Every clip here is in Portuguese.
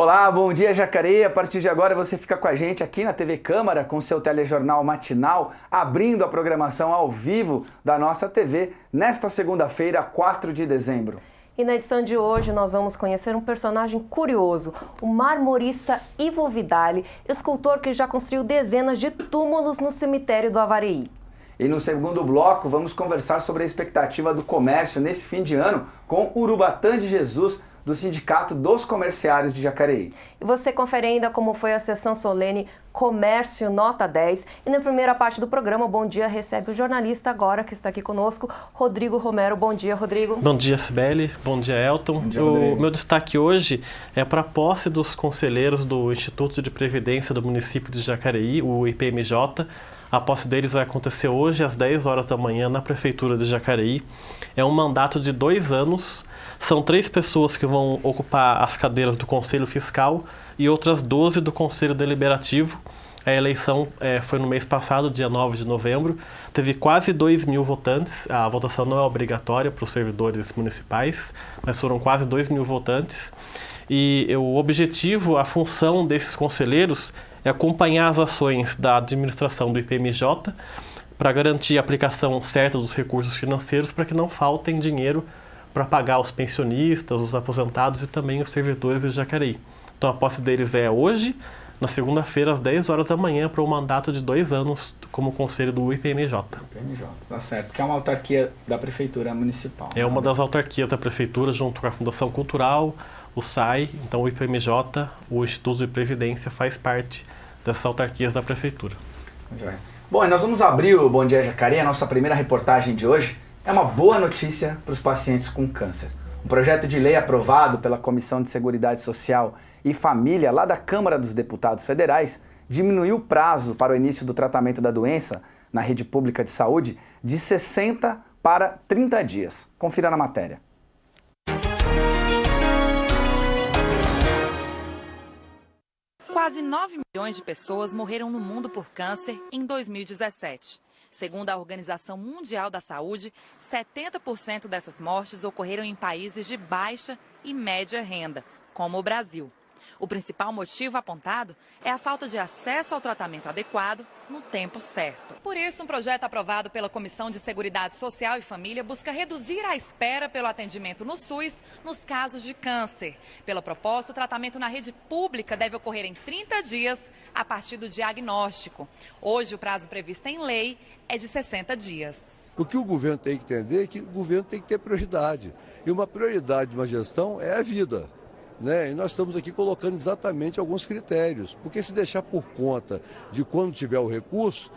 Olá, bom dia Jacareí. A partir de agora você fica com a gente aqui na TV Câmara com seu telejornal matinal, abrindo a programação ao vivo da nossa TV nesta segunda-feira, 4 de dezembro. E na edição de hoje nós vamos conhecer um personagem curioso, o marmorista Ivo Vidali, escultor que já construiu dezenas de túmulos no cemitério do Avareí. E no segundo bloco vamos conversar sobre a expectativa do comércio nesse fim de ano com Urubatã de Jesus, do Sindicato dos Comerciários de Jacareí. E você confere ainda como foi a sessão solene Comércio Nota 10. E na primeira parte do programa, Bom Dia recebe o jornalista agora que está aqui conosco, Rodrigo Romero. Bom dia, Rodrigo. Bom dia, Sibeli. Bom dia, Elton. Bom dia, Rodrigo. O meu destaque hoje é para a posse dos conselheiros do Instituto de Previdência do município de Jacareí, o IPMJ. A posse deles vai acontecer hoje às 10 horas da manhã na Prefeitura de Jacareí. É um mandato de 2 anos. São 3 pessoas que vão ocupar as cadeiras do Conselho Fiscal e outras 12 do Conselho Deliberativo. A eleição foi no mês passado, dia 9 de novembro. Teve quase 2.000 votantes. A votação não é obrigatória para os servidores municipais, mas foram quase 2.000 votantes. E o objetivo, a função desses conselheiros é acompanhar as ações da administração do IPMJ para garantir a aplicação certa dos recursos financeiros para que não faltem dinheiro para pagar os pensionistas, os aposentados e também os servidores de Jacareí. Então a posse deles é hoje, na segunda-feira, às 10 horas da manhã, para um mandato de 2 anos como conselho do IPMJ. IPMJ, tá certo. Que é uma autarquia da Prefeitura Municipal. É uma das autarquias da Prefeitura, junto com a Fundação Cultural, o SAI, então o IPMJ, o Instituto de Previdência, faz parte dessas autarquias da Prefeitura. Bom, e nós vamos abrir o Bom Dia Jacareí, a nossa primeira reportagem de hoje. É uma boa notícia para os pacientes com câncer. Um projeto de lei aprovado pela Comissão de Seguridade Social e Família, lá da Câmara dos Deputados Federais, diminuiu o prazo para o início do tratamento da doença na rede pública de saúde de 60 para 30 dias. Confira na matéria. Quase 9 milhões de pessoas morreram no mundo por câncer em 2017. Segundo a Organização Mundial da Saúde, 70% dessas mortes ocorreram em países de baixa e média renda, como o Brasil. O principal motivo apontado é a falta de acesso ao tratamento adequado no tempo certo. Por isso, um projeto aprovado pela Comissão de Seguridade Social e Família busca reduzir a espera pelo atendimento no SUS nos casos de câncer. Pela proposta, o tratamento na rede pública deve ocorrer em 30 dias a partir do diagnóstico. Hoje, o prazo previsto em lei é de 60 dias. O que o governo tem que entender é que o governo tem que ter prioridade. E uma prioridade de uma gestão é a vida. E nós estamos aqui colocando exatamente alguns critérios, porque se deixar por conta de quando tiver o recurso,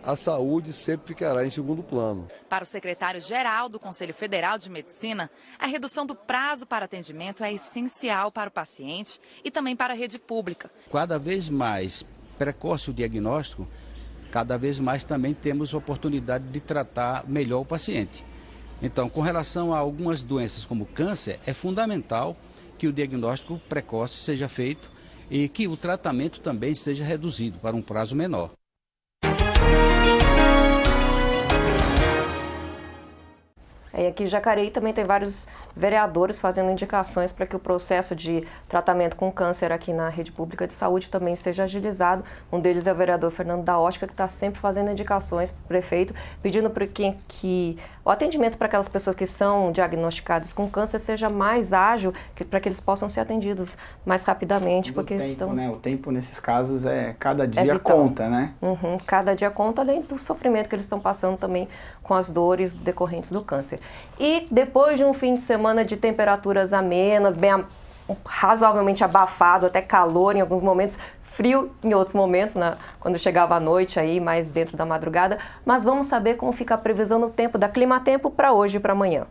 a saúde sempre ficará em segundo plano. Para o secretário-geral do Conselho Federal de Medicina, a redução do prazo para atendimento é essencial para o paciente e também para a rede pública. Cada vez mais precoce o diagnóstico, cada vez mais também temos oportunidade de tratar melhor o paciente. Então, com relação a algumas doenças como câncer, é fundamental que o diagnóstico precoce seja feito e que o tratamento também seja reduzido para um prazo menor. E aqui em Jacareí também tem vários vereadores fazendo indicações para que o processo de tratamento com câncer aqui na rede pública de saúde também seja agilizado. Um deles é o vereador Fernando da Ótica, que está sempre fazendo indicações para o prefeito, pedindo para que o atendimento para aquelas pessoas que são diagnosticadas com câncer seja mais ágil, para que eles possam ser atendidos mais rapidamente. Porque O tempo nesses casos cada dia conta, né? Cada dia conta, além do sofrimento que eles estão passando também com as dores decorrentes do câncer. E depois de um fim de semana de temperaturas amenas, razoavelmente abafado, até calor em alguns momentos, frio em outros momentos, quando chegava a noite, aí, mais dentro da madrugada. Mas vamos saber como fica a previsão no tempo da Climatempo para hoje e para amanhã.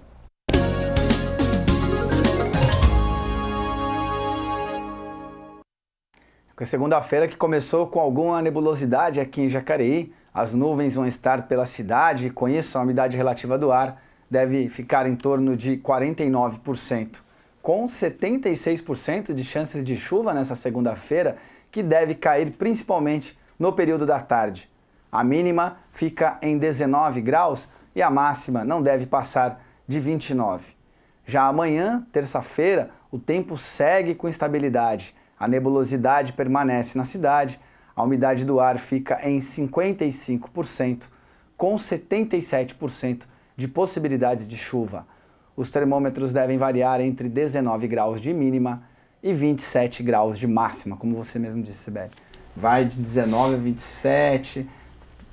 É segunda-feira que começou com alguma nebulosidade aqui em Jacareí. As nuvens vão estar pela cidade e com isso a umidade relativa do ar deve ficar em torno de 49%, com 76% de chances de chuva nessa segunda-feira, que deve cair principalmente no período da tarde. A mínima fica em 19 graus e a máxima não deve passar de 29. Já amanhã, terça-feira, o tempo segue com instabilidade. A nebulosidade permanece na cidade, a umidade do ar fica em 55%, com 77% de possibilidades de chuva. Os termômetros devem variar entre 19 graus de mínima e 27 graus de máxima, como você mesmo disse, Sibeli. Vai de 19 a 27,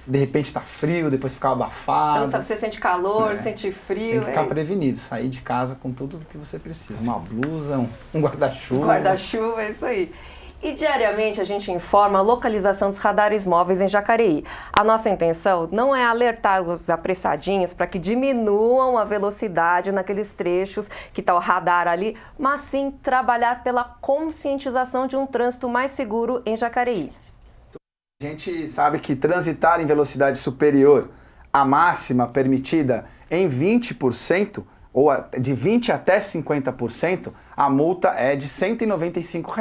de repente está frio, depois fica abafado. Você não sabe se você sente calor, sente frio. Tem que ficar prevenido, sair de casa com tudo que você precisa. Uma blusa, um guarda-chuva. Guarda-chuva, é isso aí. E diariamente a gente informa a localização dos radares móveis em Jacareí. A nossa intenção não é alertar os apressadinhos para que diminuam a velocidade naqueles trechos que está o radar ali, mas sim trabalhar pela conscientização de um trânsito mais seguro em Jacareí. A gente sabe que transitar em velocidade superior à máxima permitida em 20%, ou de 20% até 50%, a multa é de R$ 195.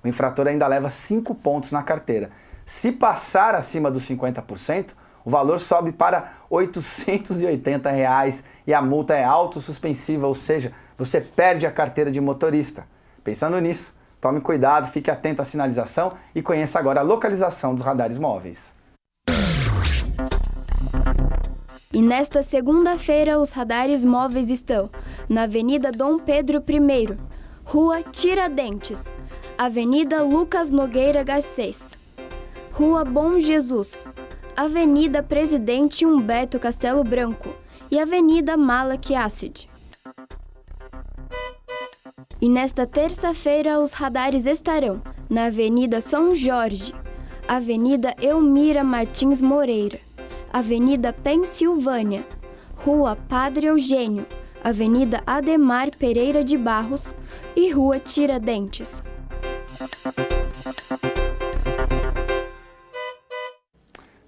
O infrator ainda leva 5 pontos na carteira. Se passar acima dos 50%, o valor sobe para R$ 880 e a multa é autossuspensiva, ou seja, você perde a carteira de motorista. Pensando nisso, tome cuidado, fique atento à sinalização e conheça agora a localização dos radares móveis. E nesta segunda-feira, os radares móveis estão na Avenida Dom Pedro I, Rua Tiradentes, Avenida Lucas Nogueira Garcês, Rua Bom Jesus, Avenida Presidente Humberto Castelo Branco e Avenida Malak Assid. E nesta terça-feira, os radares estarão na Avenida São Jorge, Avenida Elmira Martins Moreira, Avenida Pensilvânia, Rua Padre Eugênio, Avenida Ademar Pereira de Barros e Rua Tiradentes.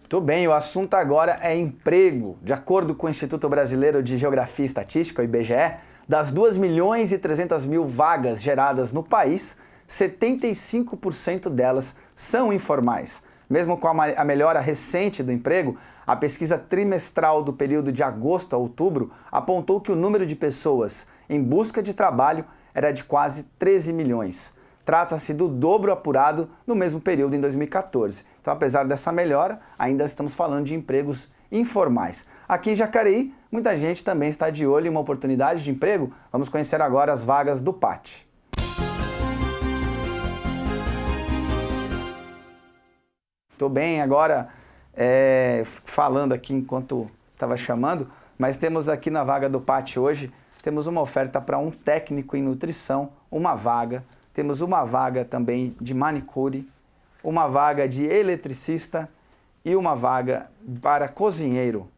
Muito bem, o assunto agora é emprego. De acordo com o Instituto Brasileiro de Geografia e Estatística, o IBGE, das 2.300.000 vagas geradas no país, 75% delas são informais. Mesmo com a melhora recente do emprego, a pesquisa trimestral do período de agosto a outubro apontou que o número de pessoas em busca de trabalho era de quase 13 milhões. Trata-se do dobro apurado no mesmo período em 2014. Então, apesar dessa melhora, ainda estamos falando de empregos informais. Aqui em Jacareí, muita gente também está de olho em uma oportunidade de emprego. Vamos conhecer agora as vagas do PAT. Estou bem agora falando aqui enquanto estava chamando, mas temos aqui na vaga do PAT hoje, temos uma oferta para um técnico em nutrição, uma vaga. Temos uma vaga também de manicure, uma vaga de eletricista e uma vaga para cozinheiro.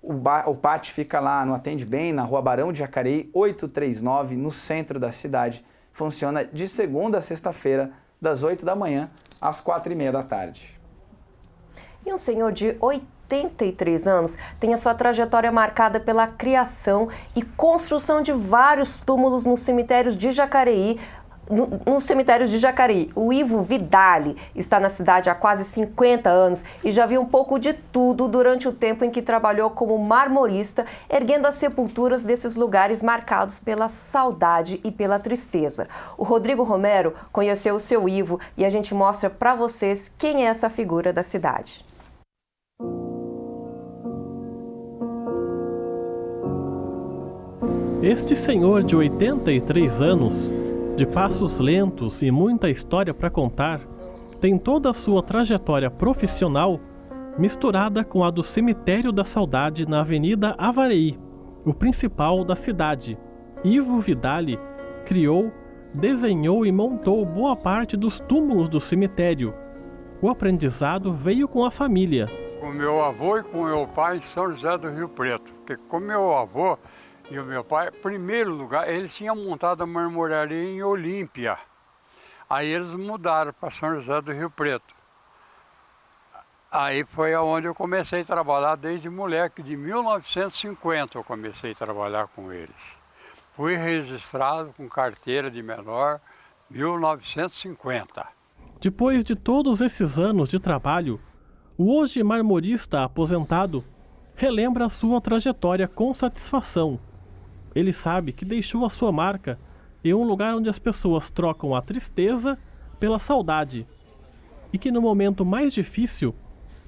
O PAT fica lá no Atende Bem, na Rua Barão de Jacareí, 839, no centro da cidade. Funciona de segunda a sexta-feira, das 8 da manhã às 4h30 da tarde. E um senhor de 83 anos tem a sua trajetória marcada pela criação e construção de vários túmulos nos cemitérios de Jacareí. Nos cemitérios de Jacareí, o Ivo Vidali está na cidade há quase 50 anos e já viu um pouco de tudo durante o tempo em que trabalhou como marmorista, erguendo as sepulturas desses lugares marcados pela saudade e pela tristeza. O Rodrigo Romero conheceu o seu Ivo e a gente mostra para vocês quem é essa figura da cidade. Este senhor de 83 anos, de passos lentos e muita história para contar, tem toda a sua trajetória profissional misturada com a do Cemitério da Saudade na Avenida Avareí, o principal da cidade. Ivo Vidali criou, desenhou e montou boa parte dos túmulos do cemitério. O aprendizado veio com a família. Com meu avô e com meu pai em São José do Rio Preto, porque com meu avô e o meu pai, em primeiro lugar, eles tinham montado a marmoraria em Olímpia. Aí eles mudaram para São José do Rio Preto. Aí foi onde eu comecei a trabalhar desde moleque, de 1950 eu comecei a trabalhar com eles. Fui registrado com carteira de menor, 1950. Depois de todos esses anos de trabalho, o hoje marmorista aposentado relembra a sua trajetória com satisfação. Ele sabe que deixou a sua marca e um lugar onde as pessoas trocam a tristeza pela saudade. E que no momento mais difícil,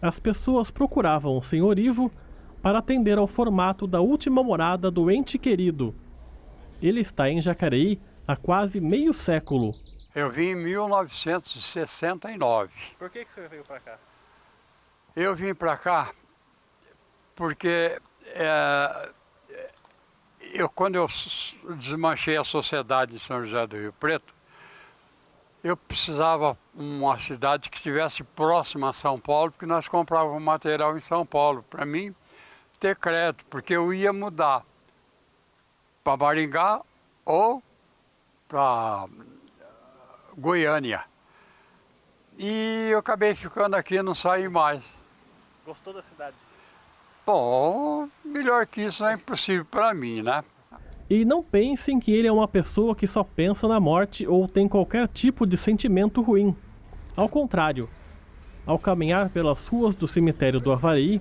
as pessoas procuravam o Sr. Ivo para atender ao formato da última morada do ente querido. Ele está em Jacareí há quase meio século. Eu vim em 1969. Por que o senhor veio para cá? Eu vim para cá porque quando eu desmanchei a sociedade de São José do Rio Preto, eu precisava de uma cidade que estivesse próxima a São Paulo, porque nós comprávamos material em São Paulo, para mim ter crédito, porque eu ia mudar para Maringá ou para Goiânia. E eu acabei ficando aqui e não saí mais. Gostou da cidade? Bom, melhor que isso é impossível para mim, né? E não pensem que ele é uma pessoa que só pensa na morte ou tem qualquer tipo de sentimento ruim. Ao contrário, ao caminhar pelas ruas do cemitério do Avaí,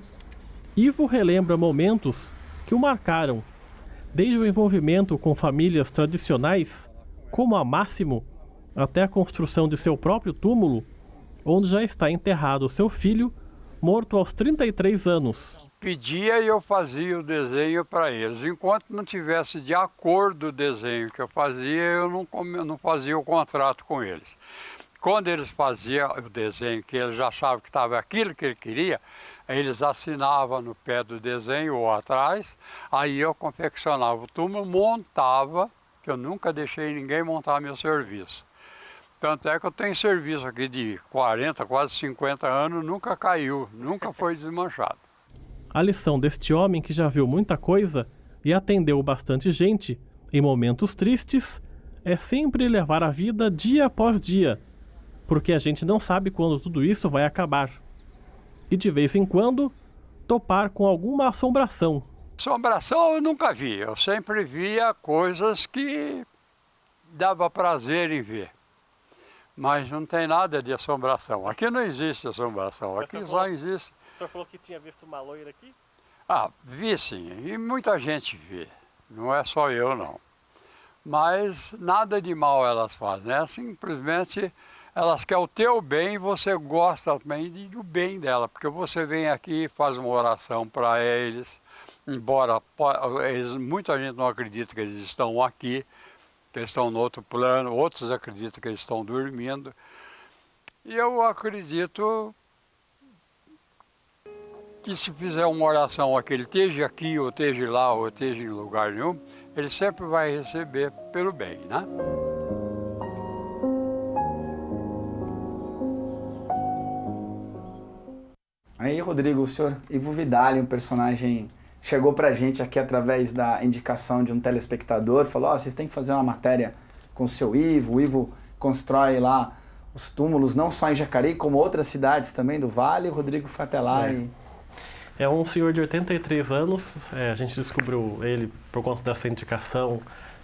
Ivo relembra momentos que o marcaram, desde o envolvimento com famílias tradicionais, como a Máximo, até a construção de seu próprio túmulo, onde já está enterrado seu filho, morto aos 33 anos. Pedia e eu fazia o desenho para eles. Enquanto não tivesse de acordo o desenho que eu fazia, eu não fazia o contrato com eles. Quando eles faziam o desenho que eles achavam que estava aquilo que ele queria, eles assinavam no pé do desenho ou atrás, aí eu confeccionava o túmulo, montava, que eu nunca deixei ninguém montar meu serviço. Tanto é que eu tenho serviço aqui de 40, quase 50 anos, nunca caiu, nunca foi desmanchado. A lição deste homem que já viu muita coisa e atendeu bastante gente em momentos tristes é sempre levar a vida dia após dia, porque a gente não sabe quando tudo isso vai acabar. E de vez em quando, topar com alguma assombração. Assombração eu nunca vi, eu sempre via coisas que dava prazer em ver. Mas não tem nada de assombração. Aqui não existe assombração, aqui só existe... O senhor falou que tinha visto uma loira aqui? Ah, vi sim, e muita gente vê, não é só eu não. Mas nada de mal elas fazem, né? Simplesmente elas querem o teu bem e você gosta também do bem dela, porque você vem aqui e faz uma oração para eles, embora muita gente não acredita que eles estão aqui, que eles estão no outro plano, outros acreditam que eles estão dormindo. E eu acredito que se fizer uma oração aqui, ele esteja aqui, ou esteja lá, ou esteja em lugar nenhum, ele sempre vai receber pelo bem, né? Aí, Rodrigo, o senhor Ivo Vidali, um personagem, chegou pra gente aqui através da indicação de um telespectador, falou, vocês têm que fazer uma matéria com o seu Ivo. O Ivo constrói lá os túmulos, não só em Jacareí, como outras cidades também do Vale. O Rodrigo foi até lá e... É um senhor de 83 anos, a gente descobriu ele por conta dessa indicação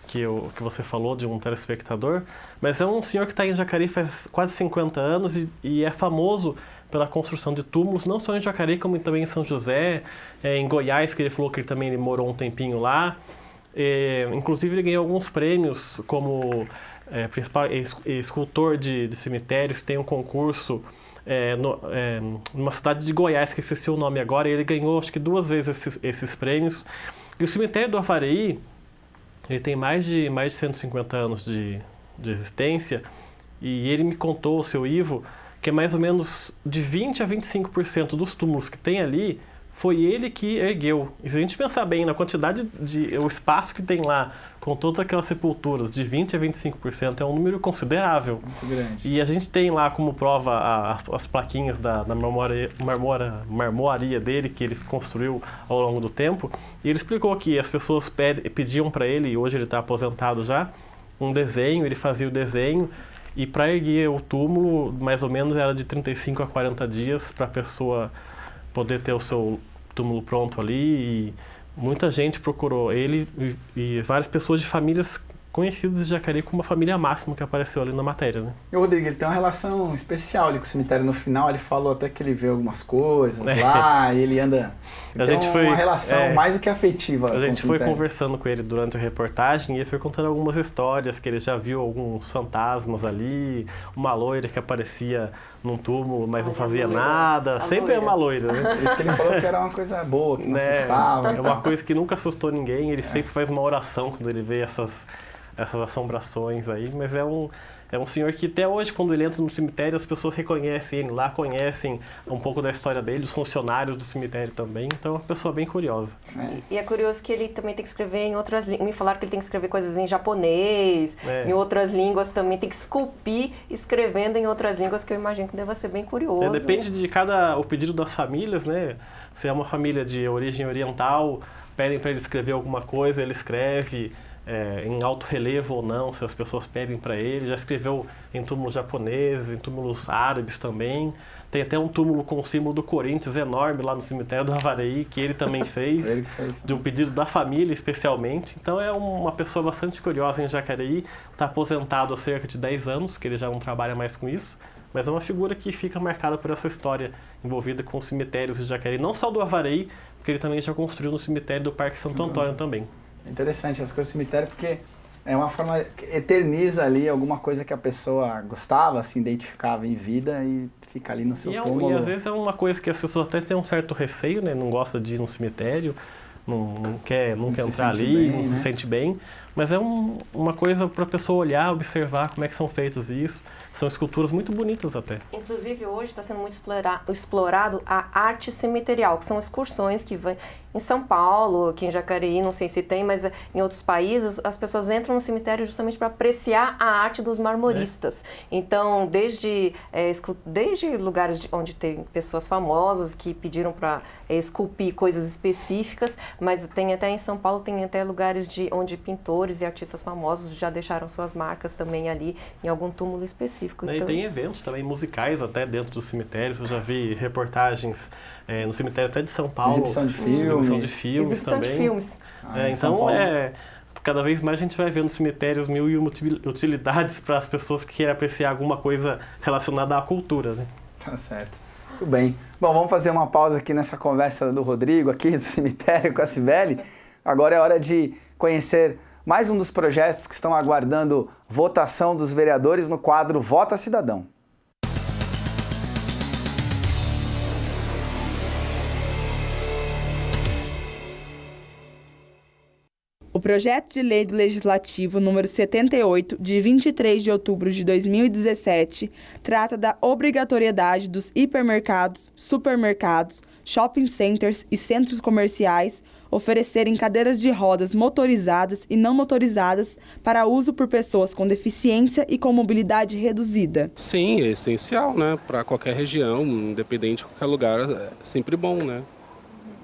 que você falou de um telespectador, mas é um senhor que está em Jacareí faz quase 50 anos e é famoso pela construção de túmulos, não só em Jacareí, como também em São José, em Goiás, que ele falou que ele também morou um tempinho lá. Inclusive ele ganhou alguns prêmios como principal escultor de cemitérios, tem um concurso numa cidade de Goiás, que eu esqueci o nome agora, e ele ganhou acho que 2 vezes esses prêmios. E o cemitério do Avaí, ele tem mais de 150 anos de existência, e ele me contou, o seu Ivo, que é mais ou menos de 20 a 25% dos túmulos que tem ali, foi ele que ergueu. E se a gente pensar bem na quantidade o espaço que tem lá, com todas aquelas sepulturas, de 20 a 25%, é um número considerável. Muito grande. E a gente tem lá como prova as plaquinhas da marmoraria dele, que ele construiu ao longo do tempo. E ele explicou que as pessoas pediam para ele, e hoje ele está aposentado já, um desenho, ele fazia o desenho, e para erguer o túmulo, mais ou menos era de 35 a 40 dias para a pessoa poder ter o seu túmulo pronto ali. E muita gente procurou ele e várias pessoas de famílias conhecidos de Jacareí como uma família máxima que apareceu ali na matéria, né? E o Rodrigo, ele tem uma relação especial ali com o cemitério. No final ele falou até que ele vê algumas coisas lá e ele anda... uma relação mais do que afetiva. A gente foi conversando com ele durante a reportagem e ele foi contando algumas histórias, que ele já viu alguns fantasmas ali, uma loira que aparecia num túmulo, mas não fazia nada. Sempre é uma loira, né? Por isso que ele falou que era uma coisa boa, que não assustava. É uma coisa que nunca assustou ninguém. Ele sempre faz uma oração quando ele vê essas assombrações aí, mas é um senhor que até hoje, quando ele entra no cemitério, as pessoas reconhecem ele lá, conhecem um pouco da história dele, os funcionários do cemitério também, então é uma pessoa bem curiosa. E é curioso que ele também tem que escrever em outras línguas. Me falaram que ele tem que escrever coisas em japonês, em outras línguas também, tem que esculpir escrevendo em outras línguas, que eu imagino que deva ser bem curioso. Depende de o pedido das famílias, né? Se é uma família de origem oriental, pedem para ele escrever alguma coisa, ele escreve... em alto relevo ou não, se as pessoas pedem para ele. Já escreveu em túmulos japoneses, em túmulos árabes também. Tem até um túmulo com o símbolo do Corinthians enorme lá no cemitério do Avareí, que ele também fez, de um pedido da família especialmente. Então é uma pessoa bastante curiosa em Jacareí, está aposentado há cerca de 10 anos, que ele já não trabalha mais com isso, mas é uma figura que fica marcada por essa história envolvida com os cemitérios de Jacareí, não só do Avareí, porque ele também já construiu no cemitério do Parque Santo Antônio também. Interessante as coisas do cemitério, porque é uma forma que eterniza ali alguma coisa que a pessoa gostava, se identificava em vida e fica ali no seu túmulo. E às vezes é uma coisa que as pessoas até têm um certo receio, né? Não gosta de ir no cemitério, não quer entrar ali, não se sente bem. Mas é uma coisa para a pessoa olhar, observar como é que são feitos isso. São esculturas muito bonitas até. Inclusive hoje está sendo muito explorado a arte cemiterial, que são excursões que vão em São Paulo, aqui em Jacareí, não sei se tem, mas em outros países as pessoas entram no cemitério justamente para apreciar a arte dos marmoristas. Então, desde lugares onde tem pessoas famosas que pediram para esculpir coisas específicas, mas tem até em São Paulo, tem até lugares onde pintores e artistas famosos já deixaram suas marcas também ali em algum túmulo específico. Então... E tem eventos também musicais até dentro dos cemitérios. Eu já vi reportagens no cemitério até de São Paulo. Exibição de filmes. Também. Então cada vez mais a gente vai vendo nos cemitérios mil e uma utilidades para as pessoas que querem apreciar alguma coisa relacionada à cultura, né? Tá certo. Muito bem. Bom, vamos fazer uma pausa aqui nessa conversa do Rodrigo, aqui do cemitério com a Cibele. Agora é hora de conhecer mais um dos projetos que estão aguardando votação dos vereadores no quadro Vota Cidadão. O projeto de lei do Legislativo número 78, de 23 de outubro de 2017, trata da obrigatoriedade dos hipermercados, supermercados, shopping centers e centros comerciais oferecerem cadeiras de rodas motorizadas e não motorizadas para uso por pessoas com deficiência e com mobilidade reduzida. Sim, é essencial, né? Para qualquer região, independente de qualquer lugar, é sempre bom, né?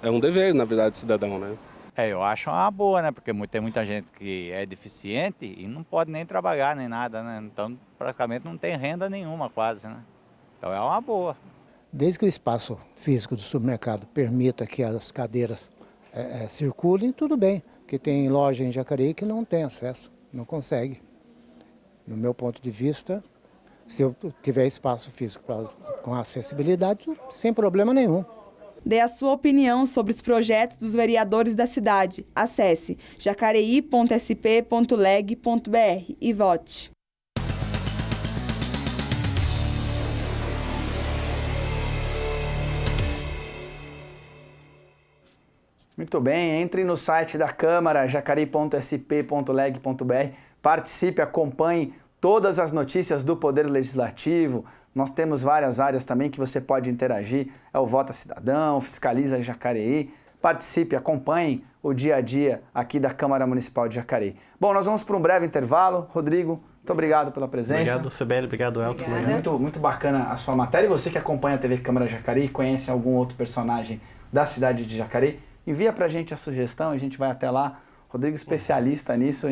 É um dever, na verdade, cidadão, né? Eu acho uma boa, né? Porque tem muita gente que é deficiente e não pode nem trabalhar nem nada, né? Então, praticamente não tem renda nenhuma quase, né? Então é uma boa. Desde que o espaço físico do supermercado permita que as cadeiras circulem, tudo bem. Porque tem loja em Jacareí que não tem acesso, não consegue. No meu ponto de vista, se eu tiver espaço físico com acessibilidade, sem problema nenhum. Dê a sua opinião sobre os projetos dos vereadores da cidade. Acesse jacareí.sp.leg.br e vote. Muito bem, entre no site da Câmara, jacareí.sp.leg.br, participe, acompanhe todas as notícias do Poder Legislativo. Nós temos várias áreas também que você pode interagir, é o Vota Cidadão, Fiscaliza Jacareí. Participe, acompanhe o dia a dia aqui da Câmara Municipal de Jacareí. Bom, nós vamos para um breve intervalo. Rodrigo, muito obrigado pela presença. Obrigado, Cibele, obrigado, Elton. Muito bacana a sua matéria. E você que acompanha a TV Câmara Jacareí e conhece algum outro personagem da cidade de Jacareí, envia pra gente a sugestão, a gente vai até lá. Rodrigo especialista nisso,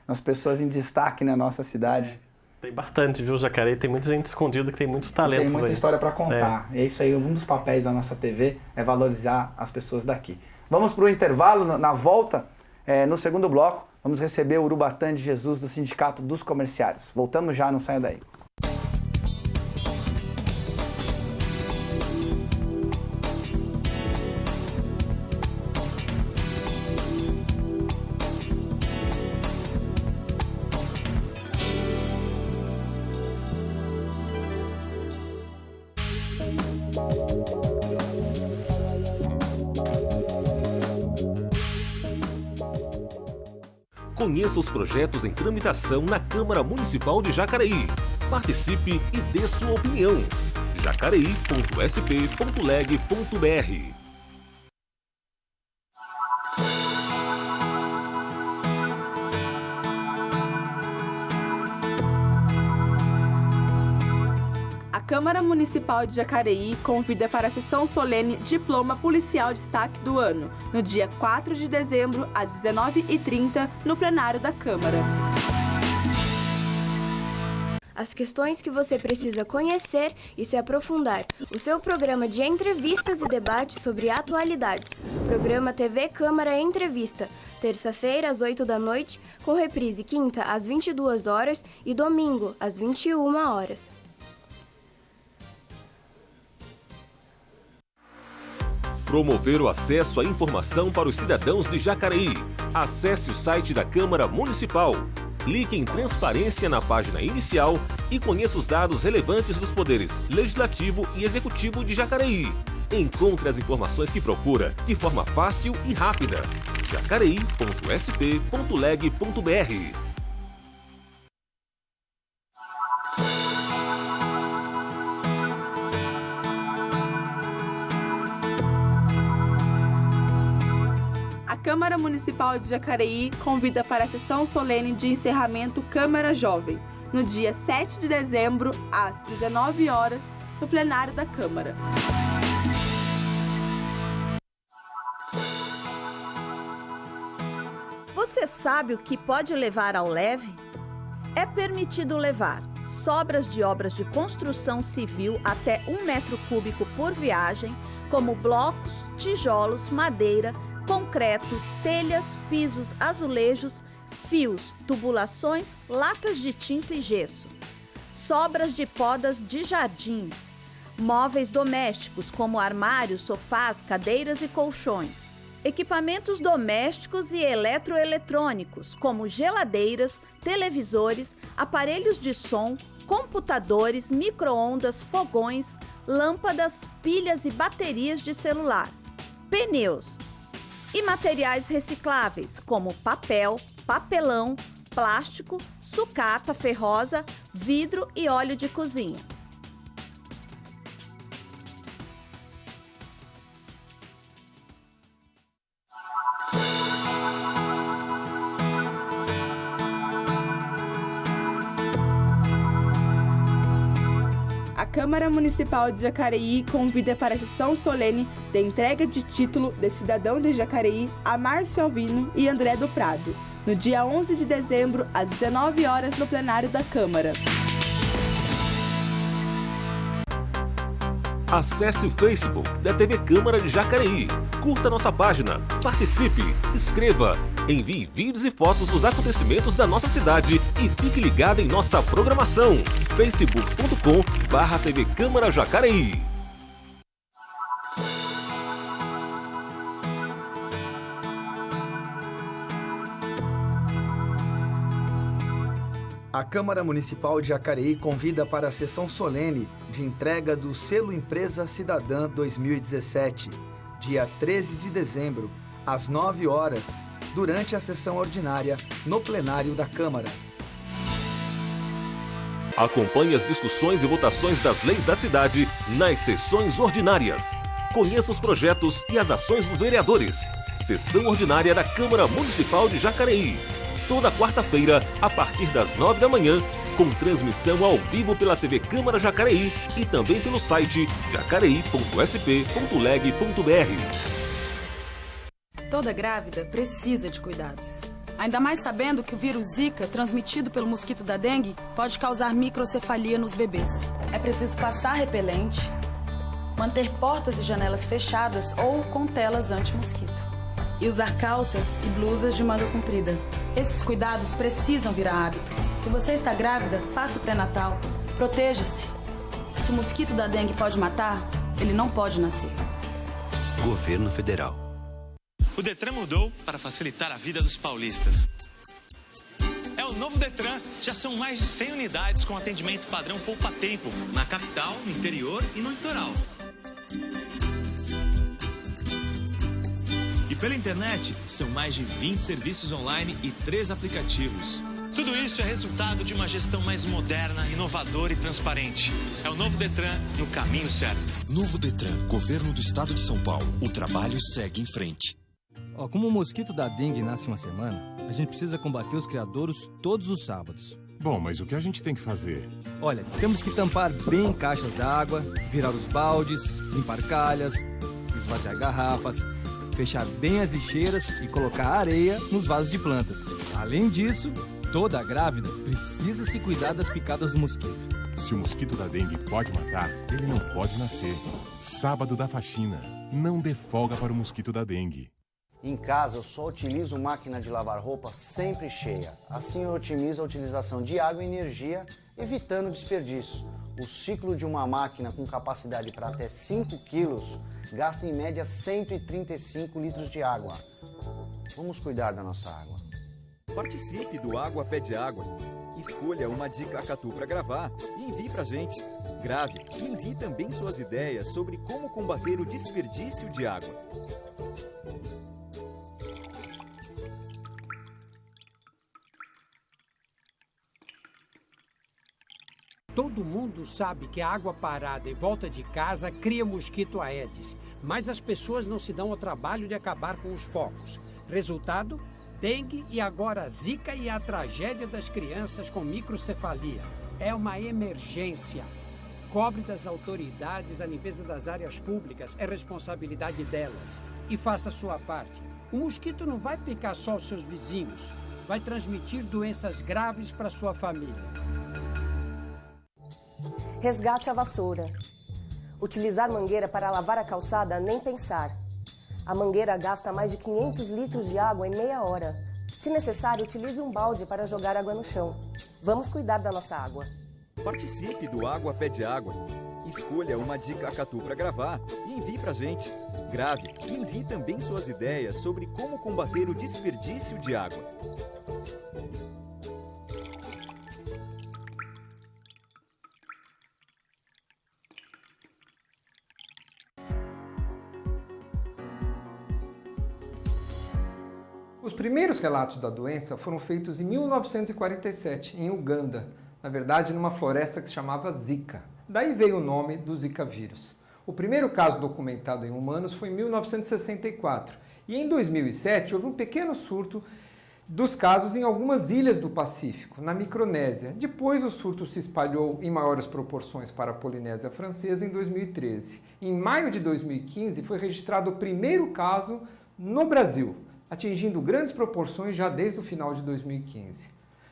nas pessoas em destaque na nossa cidade. Tem bastante, viu, Jacareí? Tem muita gente escondida que tem muitos talentos. Tem muita história para contar. É isso aí, um dos papéis da nossa TV é valorizar as pessoas daqui. Vamos para o intervalo, na volta, no segundo bloco, vamos receber o Urubatã de Jesus do Sindicato dos Comerciários. Voltamos já, não saia daí. Conheça os projetos em tramitação na Câmara Municipal de Jacareí. Participe e dê sua opinião. jacareí.sp.leg.br. A Câmara Municipal de Jacareí convida para a sessão solene Diploma Policial Destaque do Ano, no dia 4 de dezembro, às 19h30, no plenário da Câmara. As questões que você precisa conhecer e se aprofundar. O seu programa de entrevistas e debates sobre atualidades. Programa TV Câmara Entrevista. Terça-feira, às 8 da noite, com reprise quinta, às 22 horas e domingo, às 21 horas. Promover o acesso à informação para os cidadãos de Jacareí. Acesse o site da Câmara Municipal. Clique em Transparência na página inicial e conheça os dados relevantes dos poderes Legislativo e Executivo de Jacareí. Encontre as informações que procura de forma fácil e rápida. jacareí.sp.leg.br. A Câmara Municipal de Jacareí convida para a sessão solene de encerramento Câmara Jovem, no dia 7 de dezembro, às 19 horas, no plenário da Câmara. Você sabe o que pode levar ao leve? É permitido levar sobras de obras de construção civil até 1 metro cúbico por viagem, como blocos, tijolos, madeira, concreto, telhas, pisos, azulejos, fios, tubulações, latas de tinta e gesso. Sobras de podas de jardins. Móveis domésticos como armários, sofás, cadeiras e colchões. Equipamentos domésticos e eletroeletrônicos como geladeiras, televisores, aparelhos de som, computadores, micro-ondas, fogões, lâmpadas, pilhas e baterias de celular. Pneus. E materiais recicláveis, como papel, papelão, plástico, sucata ferrosa, vidro e óleo de cozinha. A Câmara Municipal de Jacareí convida para a sessão solene de entrega de título de cidadão de Jacareí a Márcio Alvino e André do Prado, no dia 11 de dezembro, às 19 horas, no plenário da Câmara. Acesse o Facebook da TV Câmara de Jacareí. Curta nossa página, participe, escreva, envie vídeos e fotos dos acontecimentos da nossa cidade e fique ligado em nossa programação. facebook.com/TV Câmara Jacareí. A Câmara Municipal de Jacareí convida para a sessão solene de entrega do Selo Empresa Cidadã 2017, dia 13 de dezembro, às 9 horas, durante a sessão ordinária, no plenário da Câmara. Acompanhe as discussões e votações das leis da cidade nas sessões ordinárias. Conheça os projetos e as ações dos vereadores. Sessão ordinária da Câmara Municipal de Jacareí. Toda quarta-feira, a partir das 9 da manhã, com transmissão ao vivo pela TV Câmara Jacareí e também pelo site jacareí.sp.leg.br. Toda grávida precisa de cuidados. Ainda mais sabendo que o vírus Zika, transmitido pelo mosquito da dengue, pode causar microcefalia nos bebês. É preciso passar repelente, manter portas e janelas fechadas ou com telas anti-mosquito. e usar calças e blusas de manga comprida. Esses cuidados precisam virar hábito. Se você está grávida, faça o pré-natal. Proteja-se. Se o mosquito da dengue pode matar, ele não pode nascer. Governo Federal. O Detran mudou para facilitar a vida dos paulistas. É o novo Detran. Já são mais de 100 unidades com atendimento padrão poupa-tempo na capital, no interior e no litoral. E pela internet, são mais de 20 serviços online e 3 aplicativos. Tudo isso é resultado de uma gestão mais moderna, inovadora e transparente. É o novo Detran no caminho certo. Novo Detran, Governo do Estado de São Paulo. O trabalho segue em frente. Como o mosquito da dengue nasce uma semana, a gente precisa combater os criadouros todos os sábados. Bom, mas o que a gente tem que fazer? Olha, temos que tampar bem caixas d'água, virar os baldes, limpar calhas, esvaziar garrafas, fechar bem as lixeiras e colocar areia nos vasos de plantas. Além disso, toda grávida precisa se cuidar das picadas do mosquito. Se o mosquito da dengue pode matar, ele não pode nascer. Sábado da faxina. Não dê folga para o mosquito da dengue. Em casa, eu só utilizo máquina de lavar roupa sempre cheia. Assim, eu otimizo a utilização de água e energia, evitando desperdício. O ciclo de uma máquina com capacidade para até 5 quilos gasta em média 135 litros de água. Vamos cuidar da nossa água. Participe do Água Pede Água. Escolha uma dica Catu para gravar e envie pra gente. Grave e envie também suas ideias sobre como combater o desperdício de água. Todo mundo sabe que a água parada em volta de casa cria mosquito Aedes, mas as pessoas não se dão ao trabalho de acabar com os focos. Resultado? Dengue e agora zika e a tragédia das crianças com microcefalia. É uma emergência. Cobre das autoridades a limpeza das áreas públicas, é responsabilidade delas. E faça a sua parte. O mosquito não vai picar só os seus vizinhos, vai transmitir doenças graves para sua família. Resgate a vassoura. Utilizar mangueira para lavar a calçada, nem pensar. A mangueira gasta mais de 500 litros de água em meia hora. Se necessário, utilize um balde para jogar água no chão. Vamos cuidar da nossa água. Participe do Água Pede Água. Escolha uma dica Catu para gravar e envie pra gente. Grave e envie também suas ideias sobre como combater o desperdício de água. Os primeiros relatos da doença foram feitos em 1947, em Uganda, na verdade numa floresta que se chamava Zika. Daí veio o nome do Zika vírus. O primeiro caso documentado em humanos foi em 1964 e em 2007 houve um pequeno surto dos casos em algumas ilhas do Pacífico, na Micronésia. Depois o surto se espalhou em maiores proporções para a Polinésia Francesa em 2013. Em maio de 2015 foi registrado o primeiro caso no Brasil, atingindo grandes proporções já desde o final de 2015.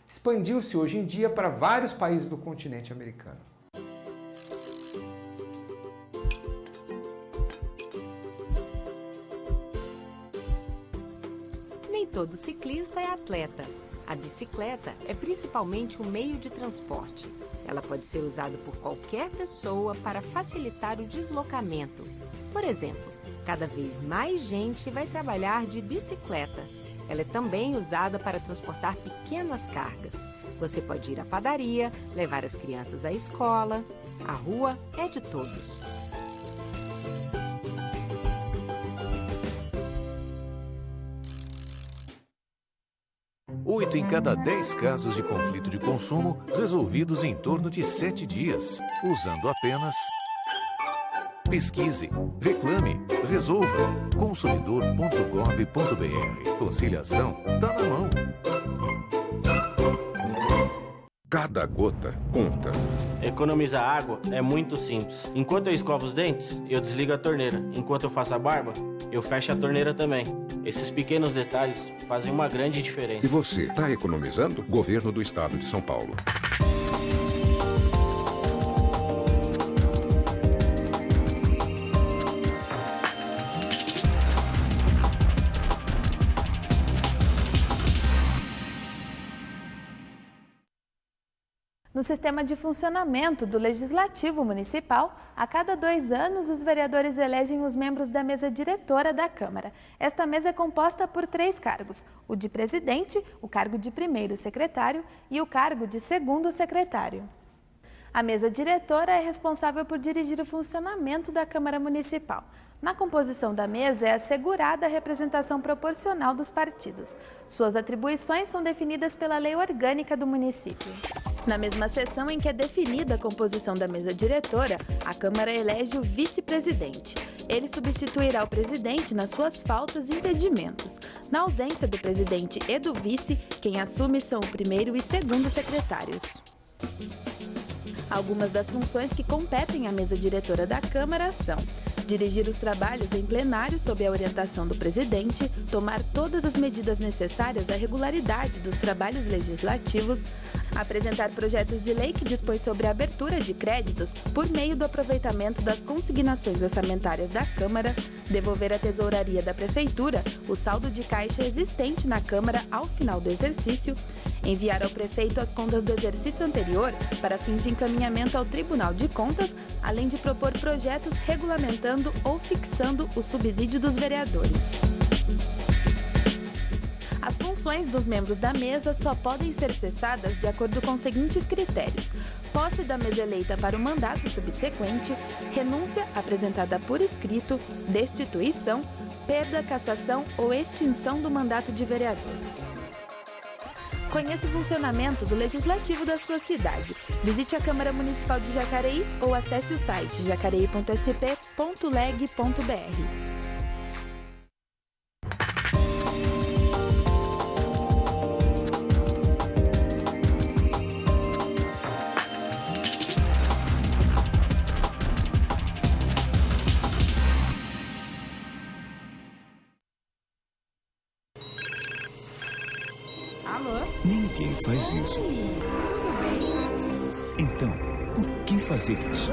Expandiu-se hoje em dia para vários países do continente americano. Nem todo ciclista é atleta. A bicicleta é principalmente um meio de transporte. Ela pode ser usada por qualquer pessoa para facilitar o deslocamento. Por exemplo, cada vez mais gente vai trabalhar de bicicleta. Ela é também usada para transportar pequenas cargas. Você pode ir à padaria, levar as crianças à escola. A rua é de todos. Oito em cada 10 casos de conflito de consumo resolvidos em torno de 7 dias, usando apenas... Pesquise, reclame, resolva. Consumidor.gov.br. Conciliação tá na mão. Cada gota conta. Economizar água é muito simples. Enquanto eu escovo os dentes, eu desligo a torneira. Enquanto eu faço a barba, eu fecho a torneira também. Esses pequenos detalhes fazem uma grande diferença. E você, tá economizando? Governo do Estado de São Paulo. No sistema de funcionamento do Legislativo Municipal, a cada 2 anos, os vereadores elegem os membros da mesa diretora da Câmara. Esta mesa é composta por 3 cargos: o de presidente, o cargo de primeiro secretário e o cargo de segundo secretário. A mesa diretora é responsável por dirigir o funcionamento da Câmara Municipal. Na composição da mesa é assegurada a representação proporcional dos partidos. Suas atribuições são definidas pela lei orgânica do município. Na mesma sessão em que é definida a composição da mesa diretora, a Câmara elege o vice-presidente. Ele substituirá o presidente nas suas faltas e impedimentos. Na ausência do presidente e do vice, quem assume são o primeiro e segundo secretários. Algumas das funções que competem à mesa diretora da Câmara são: dirigir os trabalhos em plenário sob a orientação do presidente, tomar todas as medidas necessárias à regularidade dos trabalhos legislativos, apresentar projetos de lei que dispõem sobre a abertura de créditos por meio do aproveitamento das consignações orçamentárias da Câmara, devolver à tesouraria da Prefeitura o saldo de caixa existente na Câmara ao final do exercício, enviar ao prefeito as contas do exercício anterior para fins de encaminhamento ao Tribunal de Contas, além de propor projetos regulamentando ou fixando o subsídio dos vereadores. As funções dos membros da mesa só podem ser cessadas de acordo com os seguintes critérios: posse da mesa eleita para o mandato subsequente, renúncia apresentada por escrito, destituição, perda, cassação ou extinção do mandato de vereador. Conheça o funcionamento do Legislativo da sua cidade. Visite a Câmara Municipal de Jacareí ou acesse o site jacareí.sp.leg.br. Ninguém faz isso. Então, por que fazer isso?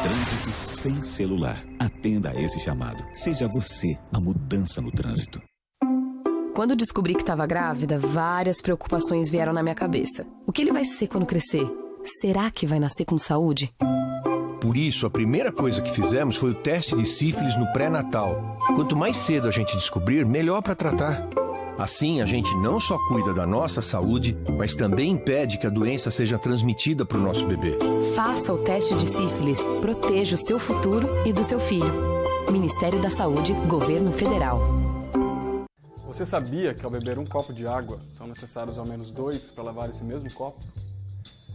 Trânsito sem celular. Atenda a esse chamado. Seja você a mudança no trânsito. Quando descobri que estava grávida, várias preocupações vieram na minha cabeça. O que ele vai ser quando crescer? Será que vai nascer com saúde? Por isso, a primeira coisa que fizemos foi o teste de sífilis no pré-natal. Quanto mais cedo a gente descobrir, melhor para tratar. Assim, a gente não só cuida da nossa saúde, mas também impede que a doença seja transmitida para o nosso bebê. Faça o teste de sífilis. Proteja o seu futuro e do seu filho. Ministério da Saúde, Governo Federal. Você sabia que ao beber um copo de água, são necessários ao menos 2 para lavar esse mesmo copo?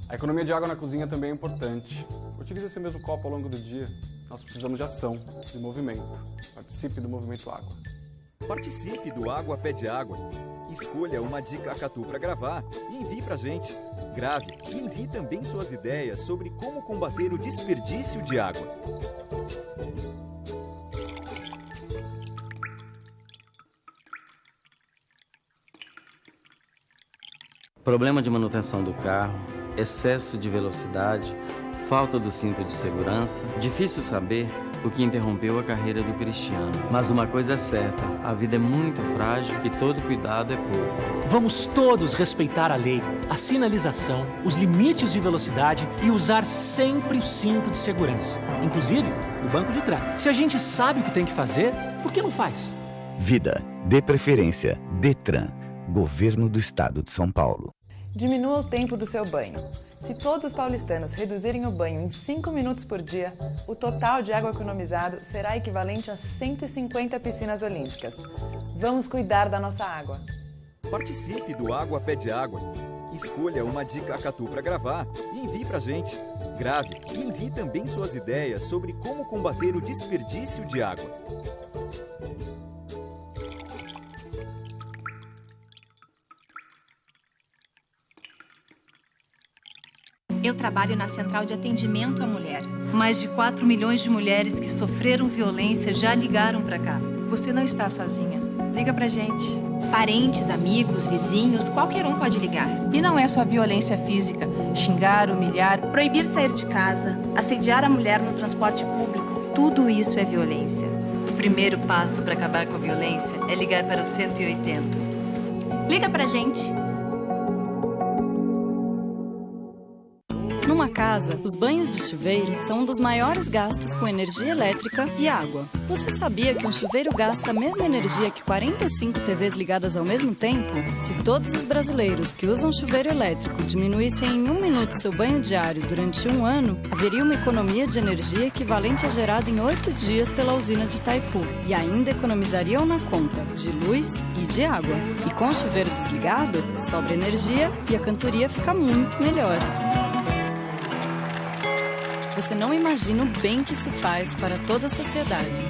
A economia de água na cozinha também é importante. Utilize esse mesmo copo ao longo do dia. Nós precisamos de ação, de movimento. Participe do Movimento Água. Participe do Água Pede Água. Escolha uma dica Acatu para gravar e envie pra gente. Grave e envie também suas ideias sobre como combater o desperdício de água. Problema de manutenção do carro, excesso de velocidade, falta do cinto de segurança. Difícil saber o que interrompeu a carreira do Cristiano. Mas uma coisa é certa, a vida é muito frágil e todo cuidado é pouco. Vamos todos respeitar a lei, a sinalização, os limites de velocidade e usar sempre o cinto de segurança, inclusive no banco de trás. Se a gente sabe o que tem que fazer, por que não faz? Vida, dê preferência, Detran, Governo do Estado de São Paulo. Diminua o tempo do seu banho. Se todos os paulistanos reduzirem o banho em 5 minutos por dia, o total de água economizado será equivalente a 150 piscinas olímpicas. Vamos cuidar da nossa água. Participe do Água Pede Água. Escolha uma dica Acatu para gravar e envie pra gente. Grave e envie também suas ideias sobre como combater o desperdício de água. Eu trabalho na Central de Atendimento à Mulher. Mais de 4 milhões de mulheres que sofreram violência já ligaram pra cá. Você não está sozinha. Liga pra gente. Parentes, amigos, vizinhos, qualquer um pode ligar. E não é só violência física. Xingar, humilhar, proibir sair de casa, assediar a mulher no transporte público. Tudo isso é violência. O primeiro passo para acabar com a violência é ligar para o 180. Liga pra gente. Numa casa, os banhos de chuveiro são um dos maiores gastos com energia elétrica e água. Você sabia que um chuveiro gasta a mesma energia que 45 TVs ligadas ao mesmo tempo? Se todos os brasileiros que usam chuveiro elétrico diminuíssem em 1 minuto seu banho diário durante 1 ano, haveria uma economia de energia equivalente à gerada em 8 dias pela usina de Itaipu. E ainda economizariam na conta de luz e de água. E com o chuveiro desligado, sobra energia e a cantoria fica muito melhor. Você não imagina o bem que isso faz para toda a sociedade.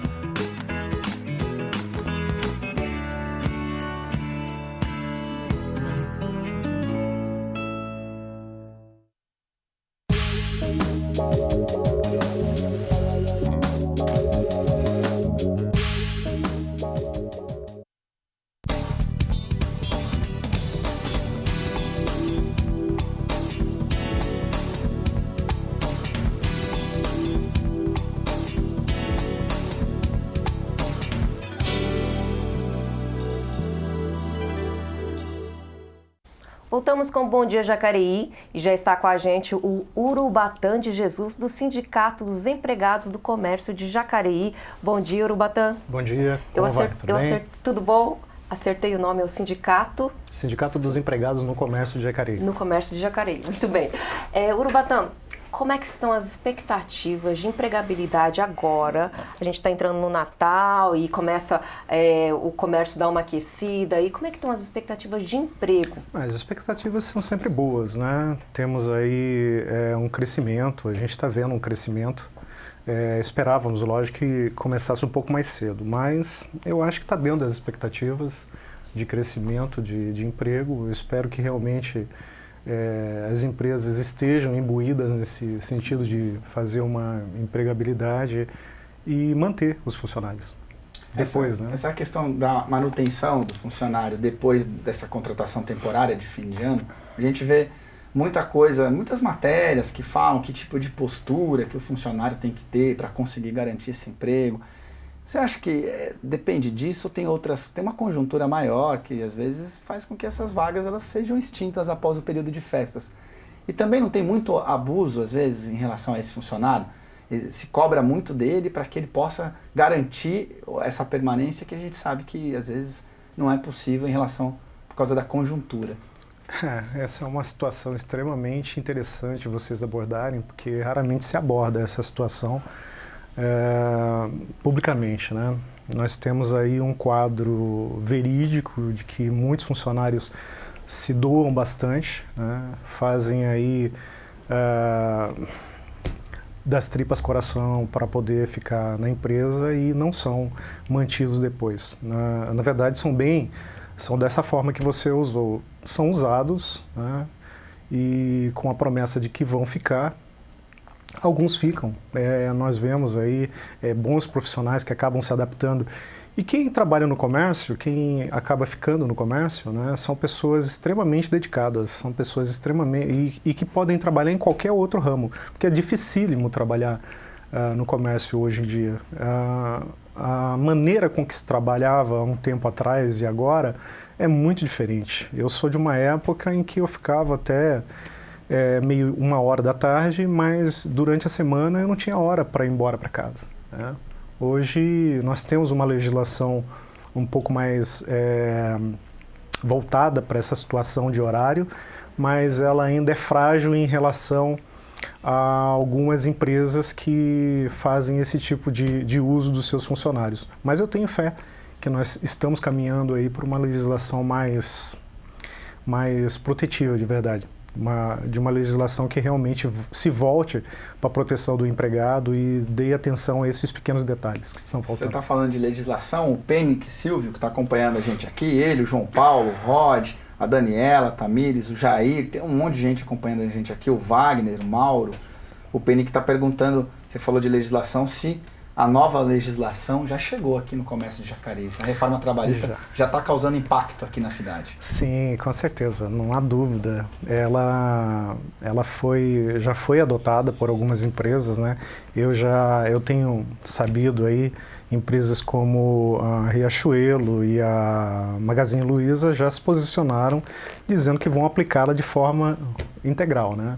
Voltamos com o Bom Dia Jacareí e já está com a gente o Urubatã de Jesus do Sindicato dos Empregados do Comércio de Jacareí. Bom dia, Urubatã. Bom dia, como vai? Tudo bem? Tudo bom? Acertei o nome, é o Sindicato... Sindicato dos Empregados no Comércio de Jacareí. No Comércio de Jacareí, muito bem. Urubatã, como é que estão as expectativas de empregabilidade agora? A gente está entrando no Natal e começa o comércio dar uma aquecida. E como é que estão as expectativas de emprego? As expectativas são sempre boas, né? Temos aí um crescimento, a gente está vendo um crescimento. Esperávamos, lógico, que começasse um pouco mais cedo, mas eu acho que está dentro das expectativas de crescimento, de emprego. Eu espero que realmente as empresas estejam imbuídas nesse sentido de fazer uma empregabilidade e manter os funcionários. Depois, né? Essa questão da manutenção do funcionário depois dessa contratação temporária de fim de ano, a gente vê muita coisa, muitas matérias que falam que tipo de postura que o funcionário tem que ter para conseguir garantir esse emprego. Você acha que depende disso ou tem uma conjuntura maior que às vezes faz com que essas vagas elas sejam extintas após o período de festas? E também não tem muito abuso às vezes em relação a esse funcionário? Se cobra muito dele para que ele possa garantir essa permanência que a gente sabe que às vezes não é possível em relação por causa da conjuntura. Essa é uma situação extremamente interessante vocês abordarem, porque raramente se aborda essa situação publicamente, né? Nós temos aí um quadro verídico de que muitos funcionários se doam bastante, né? Fazem aí das tripas coração para poder ficar na empresa e não são mantidos depois. Na verdade, são dessa forma que você usou, são usados, né? E com a promessa de que vão ficar. Alguns ficam, nós vemos aí bons profissionais que acabam se adaptando. E quem trabalha no comércio, quem acaba ficando no comércio, né, são pessoas extremamente dedicadas, são pessoas extremamente... E que podem trabalhar em qualquer outro ramo, porque é dificílimo trabalhar no comércio hoje em dia. A maneira com que se trabalhava há um tempo atrás e agora é muito diferente. Eu sou de uma época em que eu ficava até... meio 1h da tarde, mas durante a semana eu não tinha hora para ir embora para casa, né? Hoje nós temos uma legislação um pouco mais voltada para essa situação de horário, mas ela ainda é frágil em relação a algumas empresas que fazem esse tipo de uso dos seus funcionários. Mas eu tenho fé que nós estamos caminhando aí por uma legislação mais protetiva de verdade. De uma legislação que realmente se volte para a proteção do empregado e dê atenção a esses pequenos detalhes que estão faltando. Você está falando de legislação, o Penick Silvio, que está acompanhando a gente aqui, ele, o João Paulo, o Rod, a Daniela, a Tamires, o Jair, tem um monte de gente acompanhando a gente aqui, o Wagner, o Mauro, o Penick está perguntando, você falou de legislação, se a nova legislação já chegou aqui no comércio de Jacareí. A reforma trabalhista já está causando impacto aqui na cidade. Sim, com certeza, não há dúvida. Ela já foi adotada por algumas empresas, né? Eu tenho sabido aí, empresas como a Riachuelo e a Magazine Luiza já se posicionaram dizendo que vão aplicá-la de forma integral, né?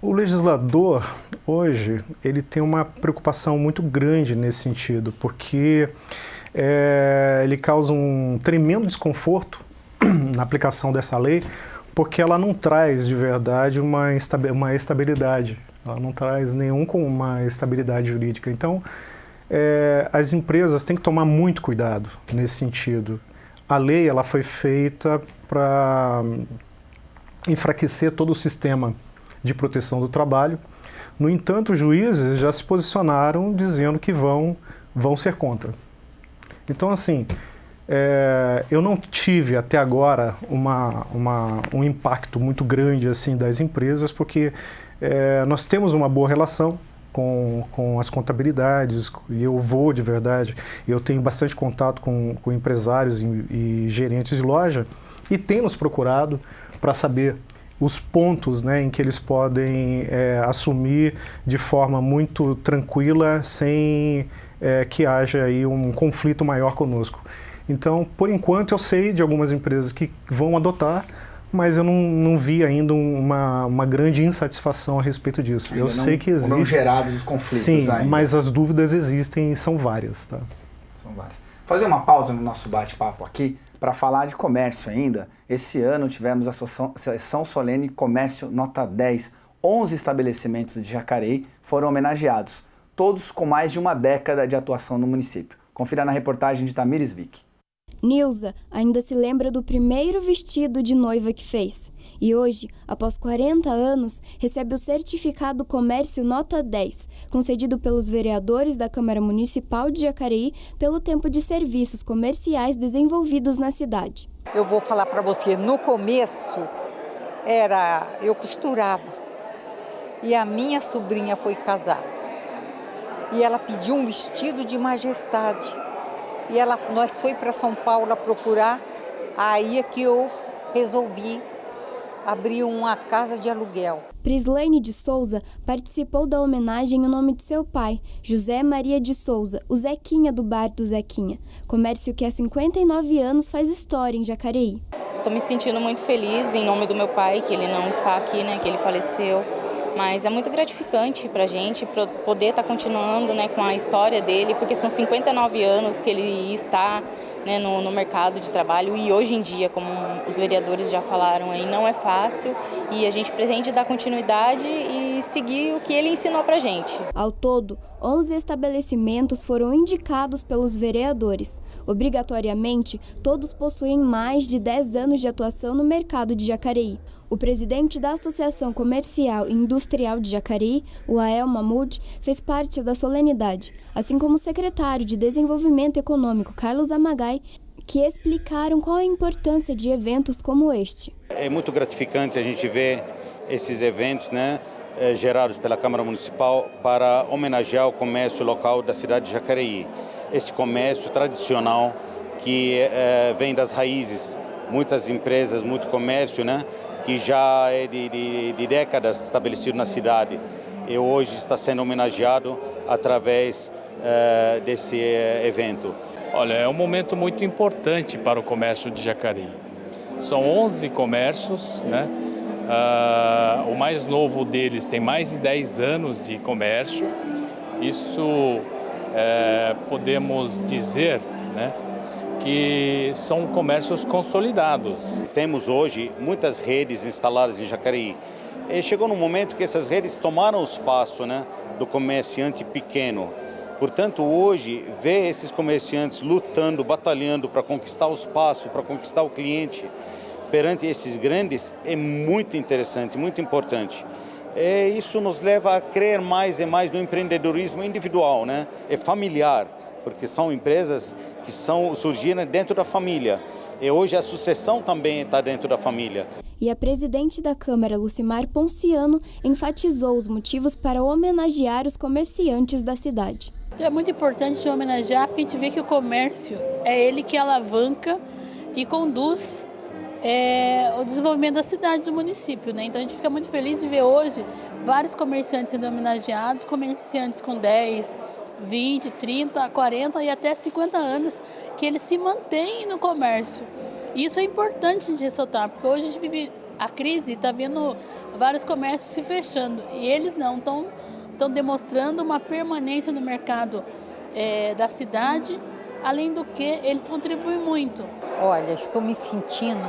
O legislador, hoje, ele tem uma preocupação muito grande nesse sentido, porque ele causa um tremendo desconforto na aplicação dessa lei, porque ela não traz, de verdade, uma estabilidade. Ela não traz uma estabilidade jurídica. Então, as empresas têm que tomar muito cuidado nesse sentido. A lei ela foi feita para enfraquecer todo o sistema de proteção do trabalho. No entanto, os juízes já se posicionaram dizendo que vão ser contra. Então, assim, eu não tive até agora um impacto muito grande assim das empresas, porque nós temos uma boa relação com as contabilidades, e eu vou de verdade, eu tenho bastante contato com empresários e gerentes de loja, e tem nos procurado para saber os pontos, né, em que eles podem assumir de forma muito tranquila, sem que haja aí um conflito maior conosco. Então, por enquanto, eu sei de algumas empresas que vão adotar, mas eu não vi ainda uma grande insatisfação a respeito disso. Ainda eu sei que existe. Foram gerados os conflitos. Sim, ainda. mas as dúvidas existem e são várias. Tá? São várias. Vou fazer uma pausa no nosso bate-papo aqui para falar de comércio ainda. Esse ano tivemos a sessão solene Comércio Nota 10. 11 estabelecimentos de Jacareí foram homenageados, todos com mais de uma década de atuação no município. Confira na reportagem de Tamires Vick. Nilza ainda se lembra do primeiro vestido de noiva que fez. E hoje, após 40 anos, recebe o certificado Comércio Nota 10, concedido pelos vereadores da Câmara Municipal de Jacareí pelo tempo de serviços comerciais desenvolvidos na cidade. Eu vou falar para você, no começo, eu costurava. E a minha sobrinha foi casar. E ela pediu um vestido de majestade. E nós foi para São Paulo procurar, aí é que eu resolvi abrir uma casa de aluguel. Prislaine de Souza participou da homenagem em nome de seu pai, José Maria de Souza, o Zequinha do Bar do Zequinha, comércio que há 59 anos faz história em Jacareí. Estou me sentindo muito feliz em nome do meu pai, que ele não está aqui, né, que ele faleceu. Mas é muito gratificante para a gente poder estar continuando, né, com a história dele, porque são 59 anos que ele está, né, no mercado de trabalho, e hoje em dia, como os vereadores já falaram aí, não é fácil, e a gente pretende dar continuidade e seguir o que ele ensinou para a gente. Ao todo, 11 estabelecimentos foram indicados pelos vereadores. Obrigatoriamente, todos possuem mais de 10 anos de atuação no mercado de Jacareí. O presidente da Associação Comercial e Industrial de Jacareí, o Ael Mahmoud, fez parte da solenidade, assim como o secretário de Desenvolvimento Econômico, Carlos Amagai, que explicaram qual a importância de eventos como este. É muito gratificante a gente ver esses eventos, né, gerados pela Câmara Municipal para homenagear o comércio local da cidade de Jacareí. Esse comércio tradicional que vem das raízes, muitas empresas, muito comércio, né, que já é de décadas estabelecido na cidade, e hoje está sendo homenageado através desse evento. Olha, é um momento muito importante para o comércio de Jacareí. São 11 comércios, né? O mais novo deles tem mais de 10 anos de comércio. Isso podemos dizer, né, que são comércios consolidados. Temos hoje muitas redes instaladas em Jacareí. E chegou num momento que essas redes tomaram o espaço, né, do comerciante pequeno. Portanto, hoje, ver esses comerciantes lutando, batalhando para conquistar o espaço, para conquistar o cliente perante esses grandes é muito interessante, muito importante. Isso nos leva a crer mais e mais no empreendedorismo individual, né? É familiar, porque são empresas que surgiram dentro da família. E hoje a sucessão também está dentro da família. E a presidente da Câmara, Lucimar Ponciano, enfatizou os motivos para homenagear os comerciantes da cidade. É muito importante homenagear, porque a gente vê que o comércio é ele que alavanca e conduz o desenvolvimento da cidade, do município, né? Então a gente fica muito feliz de ver hoje vários comerciantes sendo homenageados, comerciantes com 10, 20, 30, 40 e até 50 anos, que eles se mantêm no comércio. E isso é importante a gente ressaltar, porque hoje a gente vive a crise está vendo vários comércios se fechando e eles não estão demonstrando uma permanência no mercado da cidade, além do que eles contribuem muito. Olha, estou me sentindo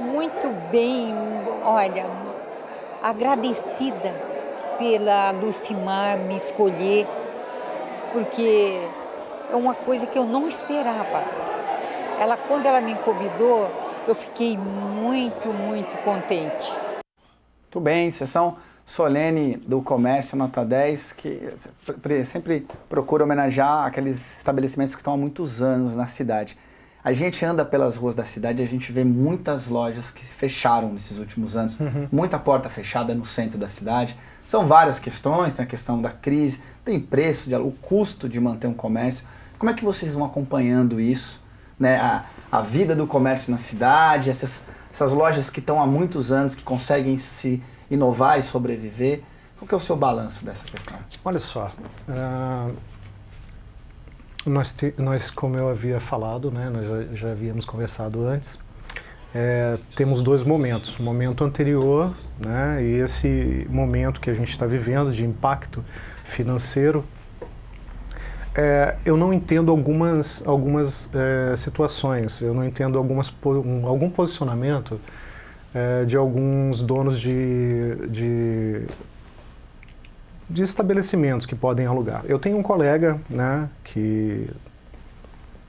muito bem, olha, agradecida pela Lucimar me escolher, porque é uma coisa que eu não esperava. Quando ela me convidou, eu fiquei muito, muito contente. Muito bem, sessão solene do comércio nota 10, que sempre procura homenagear aqueles estabelecimentos que estão há muitos anos na cidade. A gente anda pelas ruas da cidade e a gente vê muitas lojas que fecharam nesses últimos anos, muita porta fechada no centro da cidade. São várias questões, tem a questão da crise, tem preço, o custo de manter um comércio. Como é que vocês vão acompanhando isso, né? A vida do comércio na cidade, essas lojas que estão há muitos anos, que conseguem se inovar e sobreviver. Qual que é o seu balanço dessa questão? Olha só, nós, como eu havia falado, né, nós já havíamos conversado antes, temos dois momentos. O momento anterior, né, e esse momento que a gente está vivendo de impacto financeiro. Eu não entendo algumas situações, eu não entendo algum posicionamento de alguns donos de estabelecimentos que podem alugar. Eu tenho um colega, né, que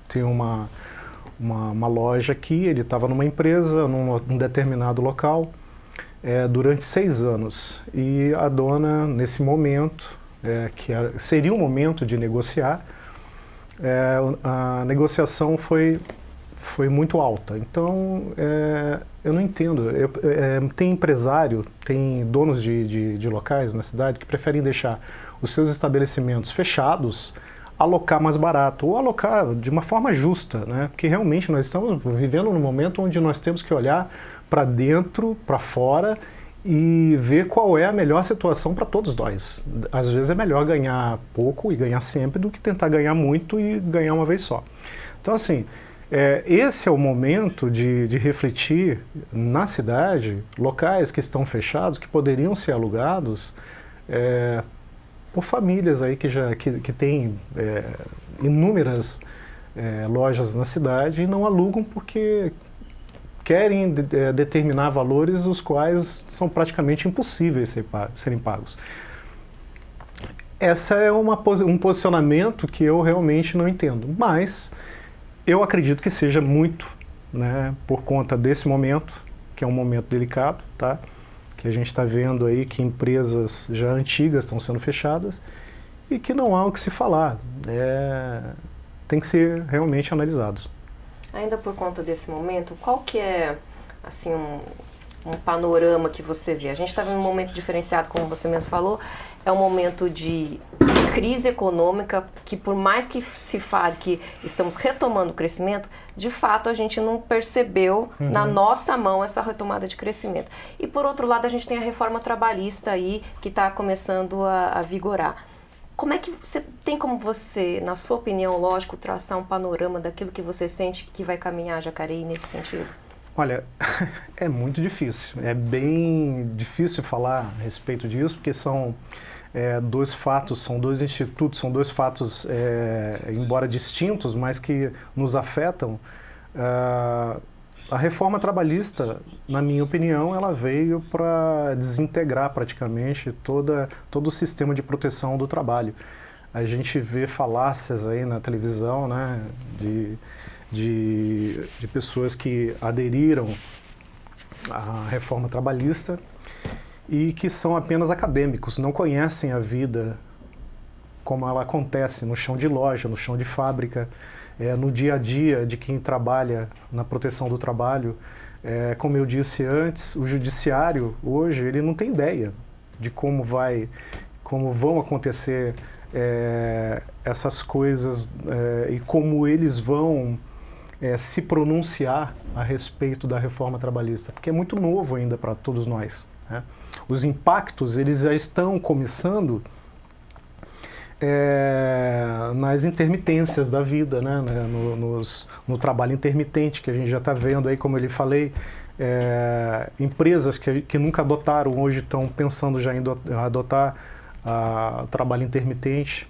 tem uma loja aqui, ele estava numa empresa, num determinado local, durante 6 anos. E a dona, nesse momento, que seria um momento de negociar, a negociação foi muito alta. Então, eu não entendo. Tem empresário, tem donos de locais na cidade que preferem deixar os seus estabelecimentos fechados, alocar mais barato, ou alocar de uma forma justa, né? Porque realmente nós estamos vivendo num momento onde nós temos que olhar para dentro, para fora, e ver qual é a melhor situação para todos nós. Às vezes é melhor ganhar pouco e ganhar sempre do que tentar ganhar muito e ganhar uma vez só. Então, assim, esse é o momento de refletir na cidade locais que estão fechados, que poderiam ser alugados por famílias aí que têm inúmeras lojas na cidade e não alugam porque querem determinar valores os quais são praticamente impossíveis serem pagos. Esse é um posicionamento que eu realmente não entendo, mas eu acredito que seja muito, né, por conta desse momento, que é um momento delicado, tá? Que a gente está vendo aí que empresas já antigas estão sendo fechadas e que não há o que se falar. Tem que ser realmente analisados. Ainda por conta desse momento, qual que é, assim, um panorama que você vê? A gente está vendo um momento diferenciado, como você mesmo falou, é um momento de crise econômica, que por mais que se fale que estamos retomando o crescimento, de fato a gente não percebeu na nossa mão essa retomada de crescimento. E por outro lado, a gente tem a reforma trabalhista aí, que está começando a vigorar. Como é que como você, na sua opinião, lógico, traçar um panorama daquilo que você sente que vai caminhar Jacareí nesse sentido? Olha, é muito difícil. É bem difícil falar a respeito disso, porque são dois fatos, são dois institutos, são dois fatos, embora distintos, mas que nos afetam. A reforma trabalhista, na minha opinião, ela veio para desintegrar praticamente todo o sistema de proteção do trabalho. A gente vê falácias aí na televisão, né, de pessoas que aderiram à reforma trabalhista e que são apenas acadêmicos, não conhecem a vida como ela acontece no chão de loja, no chão de fábrica, no dia a dia de quem trabalha na proteção do trabalho. Como eu disse antes, o judiciário hoje ele não tem ideia de como vão acontecer essas coisas e como eles vão se pronunciar a respeito da reforma trabalhista, porque é muito novo ainda para todos nós, né? Os impactos eles já estão começando nas intermitências da vida, né? No trabalho intermitente que a gente já está vendo aí, como eu lhe falei, empresas que nunca adotaram hoje estão pensando já em adotar trabalho intermitente,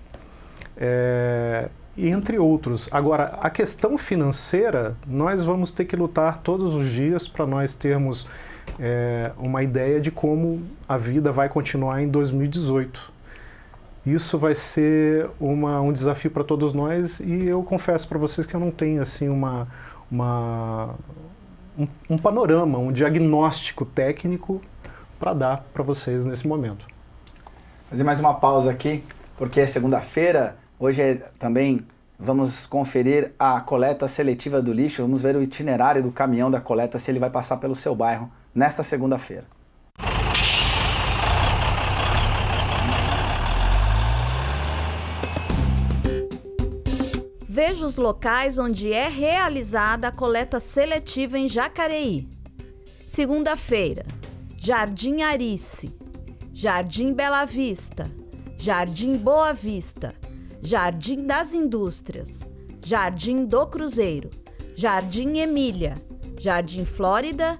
entre outros. Agora, a questão financeira, nós vamos ter que lutar todos os dias para nós termos uma ideia de como a vida vai continuar em 2018. Isso vai ser um desafio para todos nós, e eu confesso para vocês que eu não tenho assim um panorama, um diagnóstico técnico para dar para vocês nesse momento. Fazer mais uma pausa aqui, porque é segunda-feira, hoje também vamos conferir a coleta seletiva do lixo, vamos ver o itinerário do caminhão da coleta, se ele vai passar pelo seu bairro nesta segunda-feira. Veja os locais onde é realizada a coleta seletiva em Jacareí. Segunda-feira, Jardim Arice, Jardim Bela Vista, Jardim Boa Vista, Jardim das Indústrias, Jardim do Cruzeiro, Jardim Emília, Jardim Flórida,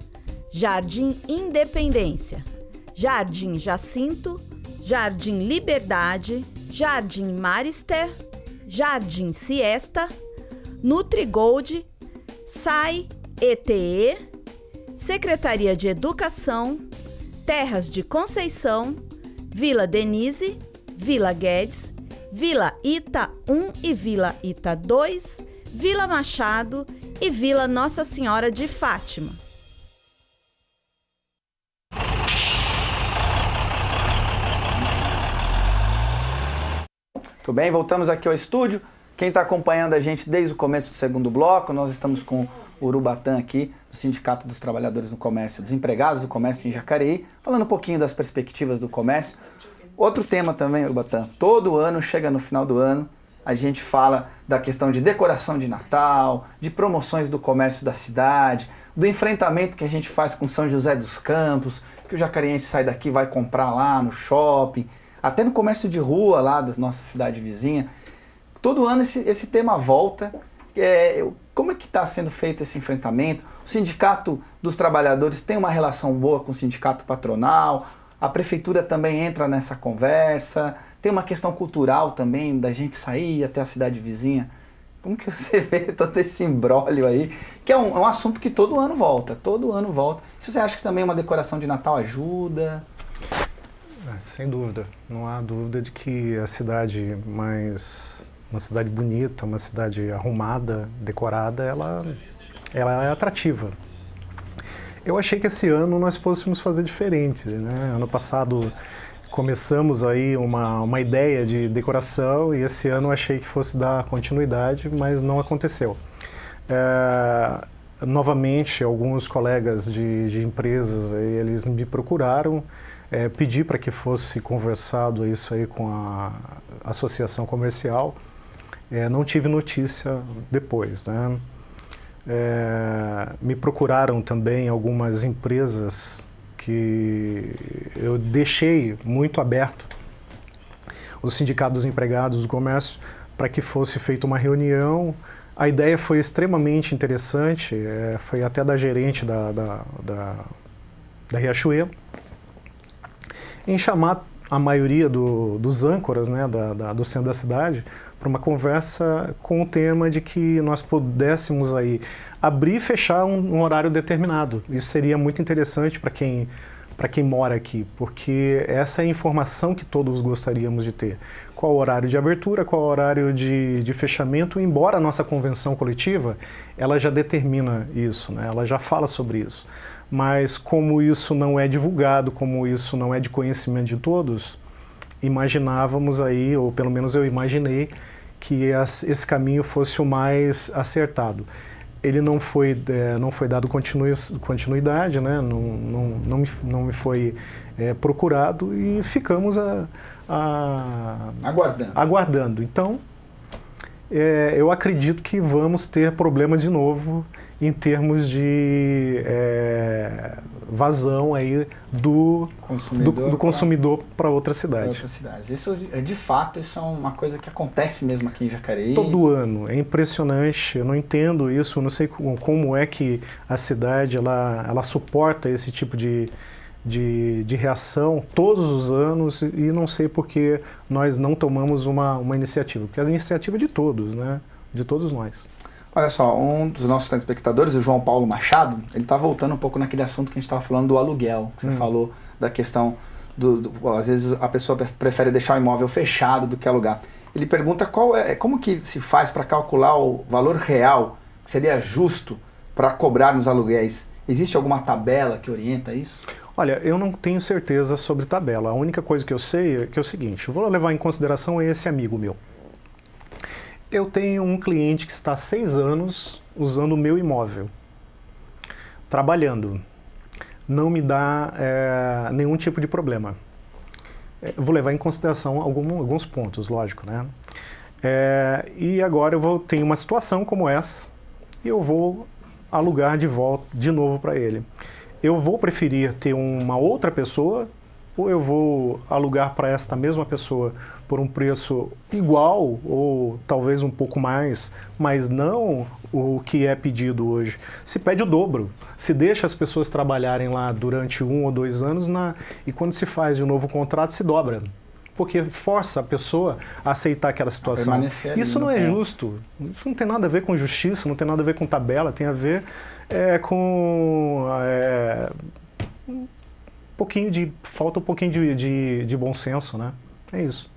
Jardim Independência, Jardim Jacinto, Jardim Liberdade, Jardim Marister, Jardim Siesta, Nutrigold, SAI, ETE, Secretaria de Educação, Terras de Conceição, Vila Denise, Vila Guedes, Vila Ita 1 e Vila Ita 2, Vila Machado e Vila Nossa Senhora de Fátima. Muito bem, voltamos aqui ao estúdio. Quem está acompanhando a gente desde o começo do segundo bloco, nós estamos com o Urubatã aqui, do Sindicato dos Trabalhadores do Comércio, dos Empregados do Comércio em Jacareí, falando um pouquinho das perspectivas do comércio. Outro tema também, Urubatã, todo ano, chega no final do ano, a gente fala da questão de decoração de Natal, de promoções do comércio da cidade, do enfrentamento que a gente faz com São José dos Campos, que o jacareense sai daqui e vai comprar lá no shopping, até no comércio de rua lá da nossa cidade vizinha. Todo ano esse tema volta. Como é que está sendo feito esse enfrentamento? O Sindicato dos Trabalhadores tem uma relação boa com o Sindicato Patronal, a Prefeitura também entra nessa conversa, tem uma questão cultural também da gente sair até a cidade vizinha. Como que você vê todo esse imbróglio aí? Que é um assunto que todo ano volta. Se você acha que também uma decoração de Natal ajuda... Sem dúvida, não há dúvida de que a cidade uma cidade bonita, uma cidade arrumada, decorada, ela é atrativa. Eu achei que esse ano nós fôssemos fazer diferente, né? Ano passado começamos aí uma ideia de decoração e esse ano eu achei que fosse dar continuidade, mas não aconteceu. Novamente, alguns colegas de empresas, eles me procuraram, pedi para que fosse conversado isso aí com a associação comercial, não tive notícia depois, né? Me procuraram também algumas empresas que eu deixei muito aberto, o Sindicato dos Empregados do Comércio, para que fosse feita uma reunião. A ideia foi extremamente interessante, foi até da gerente da Riachuelo, em chamar a maioria dos âncoras, né, do centro da cidade para uma conversa com o tema de que nós pudéssemos aí abrir e fechar um horário determinado. Isso seria muito interessante para quem mora aqui, porque essa é a informação que todos gostaríamos de ter. Qual o horário de abertura, qual o horário de fechamento, embora a nossa convenção coletiva, ela já determina isso, né? Ela já fala sobre isso. Mas como isso não é divulgado, como isso não é de conhecimento de todos, imaginávamos aí, ou pelo menos eu imaginei, que esse caminho fosse o mais acertado. Ele não foi dado continuidade, né? não me foi procurado e ficamos aguardando. Então, eu acredito que vamos ter problemas de novo em termos de vazão aí do consumidor para outra cidade. Outras cidades. Isso, de fato, isso é uma coisa que acontece mesmo aqui em Jacareí. Todo ano, é impressionante, eu não entendo isso, eu não sei como é que a cidade ela suporta esse tipo de reação todos os anos e não sei por que nós não tomamos uma iniciativa, porque a iniciativa é de todos, né? De todos nós. Olha só, um dos nossos telespectadores, o João Paulo Machado, ele está voltando um pouco naquele assunto que a gente estava falando do aluguel, que você falou da questão às vezes a pessoa prefere deixar o imóvel fechado do que alugar. Ele pergunta como que se faz para calcular o valor real que seria justo para cobrar nos aluguéis. Existe alguma tabela que orienta isso? Olha, eu não tenho certeza sobre tabela. A única coisa que eu sei é que é o seguinte, eu vou levar em consideração esse amigo meu. Eu tenho um cliente que está há 6 anos usando o meu imóvel, trabalhando. Não me dá nenhum tipo de problema. Vou levar em consideração alguns pontos, lógico, né? E agora tenho uma situação como essa e eu vou alugar de novo para ele. Eu vou preferir ter uma outra pessoa ou eu vou alugar para esta mesma pessoa por um preço igual ou talvez um pouco mais, mas não o que é pedido hoje. Se pede o dobro, se deixa as pessoas trabalharem lá durante 1 ou 2 anos e quando se faz um novo contrato se dobra, porque força a pessoa a aceitar aquela situação. Isso não é justo, isso não tem nada a ver com justiça, não tem nada a ver com tabela, tem a ver com falta um pouquinho de bom senso, né? É isso.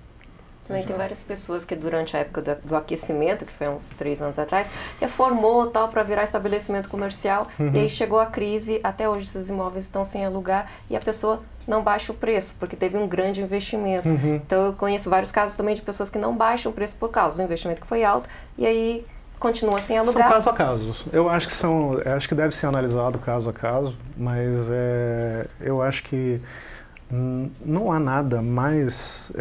Também tem várias pessoas que durante a época do aquecimento, que foi uns 3 anos atrás, reformou tal para virar estabelecimento comercial e aí chegou a crise, até hoje esses imóveis estão sem alugar e a pessoa não baixa o preço, porque teve um grande investimento. Então eu conheço vários casos também de pessoas que não baixam o preço por causa do investimento que foi alto e aí continua sem alugar. São caso a caso. Eu acho que deve ser analisado caso a caso, mas eu acho que não há nada mais,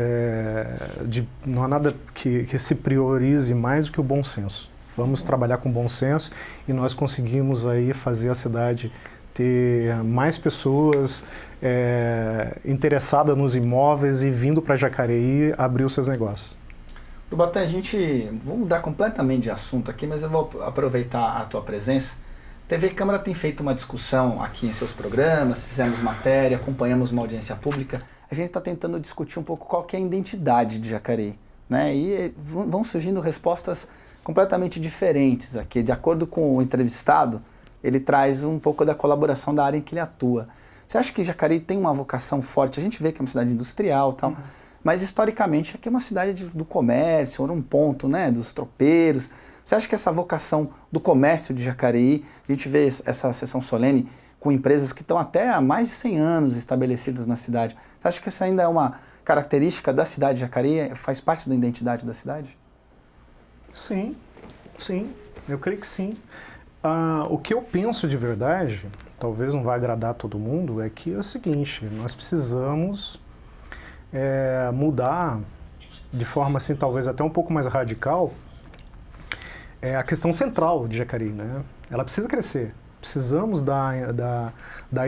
não há nada que se priorize mais do que o bom senso. Vamos trabalhar com bom senso e nós conseguimos aí fazer a cidade ter mais pessoas interessadas nos imóveis e vindo para Jacareí abrir os seus negócios. Urubatã, vou mudar completamente de assunto aqui, mas eu vou aproveitar a tua presença. TV Câmara tem feito uma discussão aqui em seus programas, fizemos matéria, acompanhamos uma audiência pública. A gente está tentando discutir um pouco qual que é a identidade de Jacareí, né? E vão surgindo respostas completamente diferentes aqui. De acordo com o entrevistado, ele traz um pouco da colaboração da área em que ele atua. Você acha que Jacareí tem uma vocação forte? A gente vê que é uma cidade industrial e tal, mas historicamente aqui é uma cidade do comércio, ou um ponto, né, dos tropeiros. Você acha que essa vocação do comércio de Jacareí, a gente vê essa sessão solene com empresas que estão até há mais de 100 anos estabelecidas na cidade. Você acha que essa ainda é uma característica da cidade de Jacareí? Faz parte da identidade da cidade? Sim, eu creio que sim. O que eu penso de verdade, talvez não vai agradar todo mundo, é que é o seguinte, nós precisamos mudar de forma assim, talvez até um pouco mais radical, a questão central de Jacareí, né? Ela precisa crescer, precisamos dar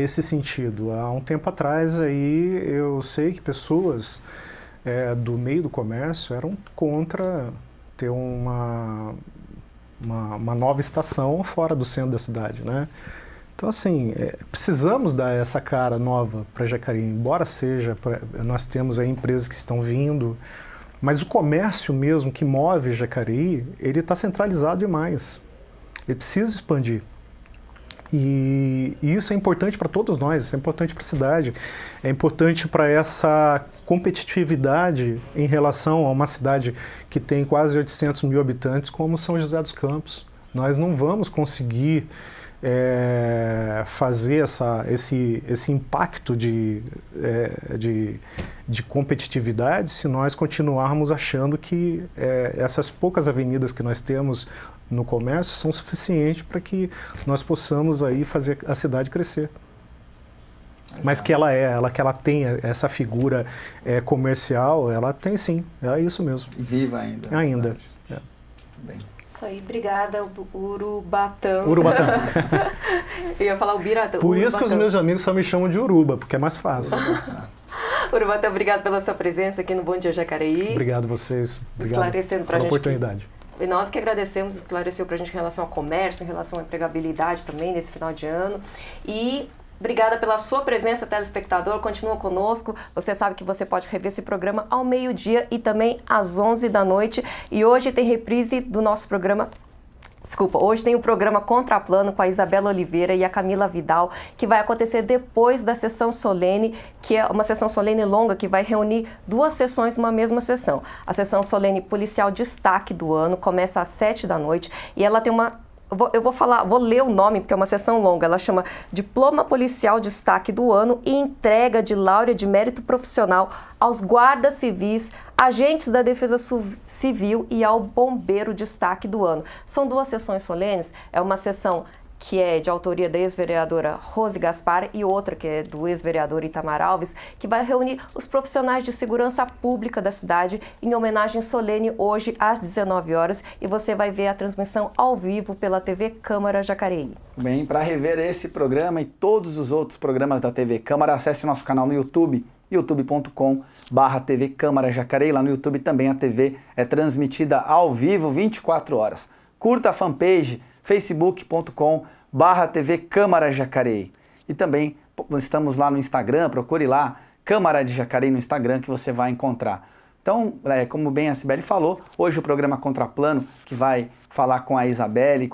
esse sentido. Há um tempo atrás aí eu sei que pessoas do meio do comércio eram contra ter uma nova estação fora do centro da cidade, né? Então, assim, precisamos dar essa cara nova para Jacareí, embora nós temos aí empresas que estão vindo, mas o comércio mesmo que move Jacareí, ele está centralizado demais. Ele precisa expandir. E isso é importante para todos nós, isso é importante para a cidade, é importante para essa competitividade em relação a uma cidade que tem quase 800 mil habitantes como São José dos Campos. Nós não vamos conseguir fazer esse impacto de competitividade se nós continuarmos achando que essas poucas avenidas que nós temos no comércio são suficientes para que nós possamos aí fazer a cidade crescer. Mas que ela tenha essa figura comercial, ela tem sim, é isso mesmo. Viva ainda. Ainda. Bem. Isso aí, obrigada, Urubatã. Urubatã. Eu ia falar Ubiratã. Por isso que os meus amigos só me chamam de Uruba, porque é mais fácil. Urubatã, obrigado pela sua presença aqui no Bom Dia Jacareí. Obrigado a vocês. Obrigado pela oportunidade. E nós que agradecemos, esclareceu para a gente em relação ao comércio, em relação à empregabilidade também nesse final de ano. E obrigada pela sua presença, telespectador. Continua conosco. Você sabe que você pode rever esse programa ao meio-dia e também às 11 da noite. E hoje tem reprise do nosso programa. Hoje tem o programa Contraplano com a Isabela Oliveira e a Camila Vidal, que vai acontecer depois da sessão solene, que é uma sessão solene longa, que vai reunir 2 sessões numa mesma sessão. A sessão solene policial destaque do ano começa às 7 da noite e ela tem uma... vou ler o nome, porque é uma sessão longa. Ela chama Diploma Policial Destaque do Ano e Entrega de Laurea de Mérito Profissional aos guardas civis, agentes da Defesa Civil e ao Bombeiro Destaque do Ano. São 2 sessões solenes, é uma sessão que é de autoria da ex-vereadora Rose Gaspar e outra que é do ex-vereador Itamar Alves, que vai reunir os profissionais de segurança pública da cidade em homenagem solene hoje às 19 horas e você vai ver a transmissão ao vivo pela TV Câmara Jacareí. Bem, para rever esse programa e todos os outros programas da TV Câmara, acesse nosso canal no YouTube, youtube.com/TV Câmara Jacareí. Lá no YouTube também a TV é transmitida ao vivo 24 horas. Curta a fanpage facebook.com/TV Câmara Jacareí. E também estamos lá no Instagram, procure lá, Câmara de Jacareí no Instagram, que você vai encontrar. Então, como bem a Cibele falou, hoje o programa Contraplano, que vai falar com a Isabela e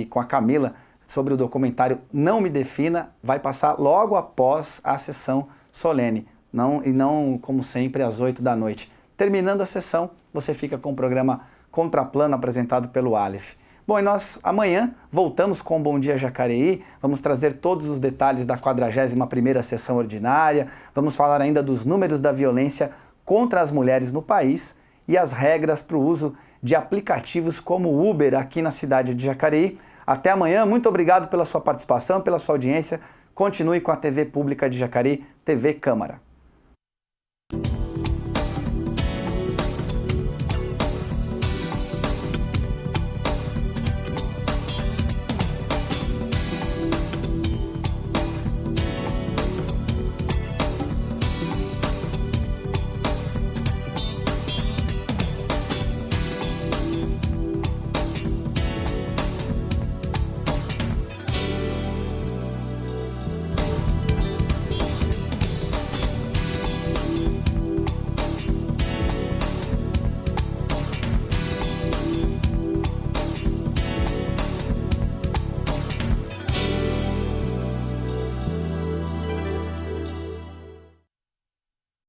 com a Camila, sobre o documentário Não Me Defina, vai passar logo após a sessão solene, não como sempre às 8 da noite. Terminando a sessão, você fica com o programa Contraplano apresentado pelo Aleph. Bom, e nós amanhã voltamos com o Bom Dia Jacareí, vamos trazer todos os detalhes da 41ª sessão ordinária, vamos falar ainda dos números da violência contra as mulheres no país e as regras para o uso de aplicativos como o Uber aqui na cidade de Jacareí. Até amanhã, muito obrigado pela sua participação, pela sua audiência. Continue com a TV Pública de Jacareí, TV Câmara.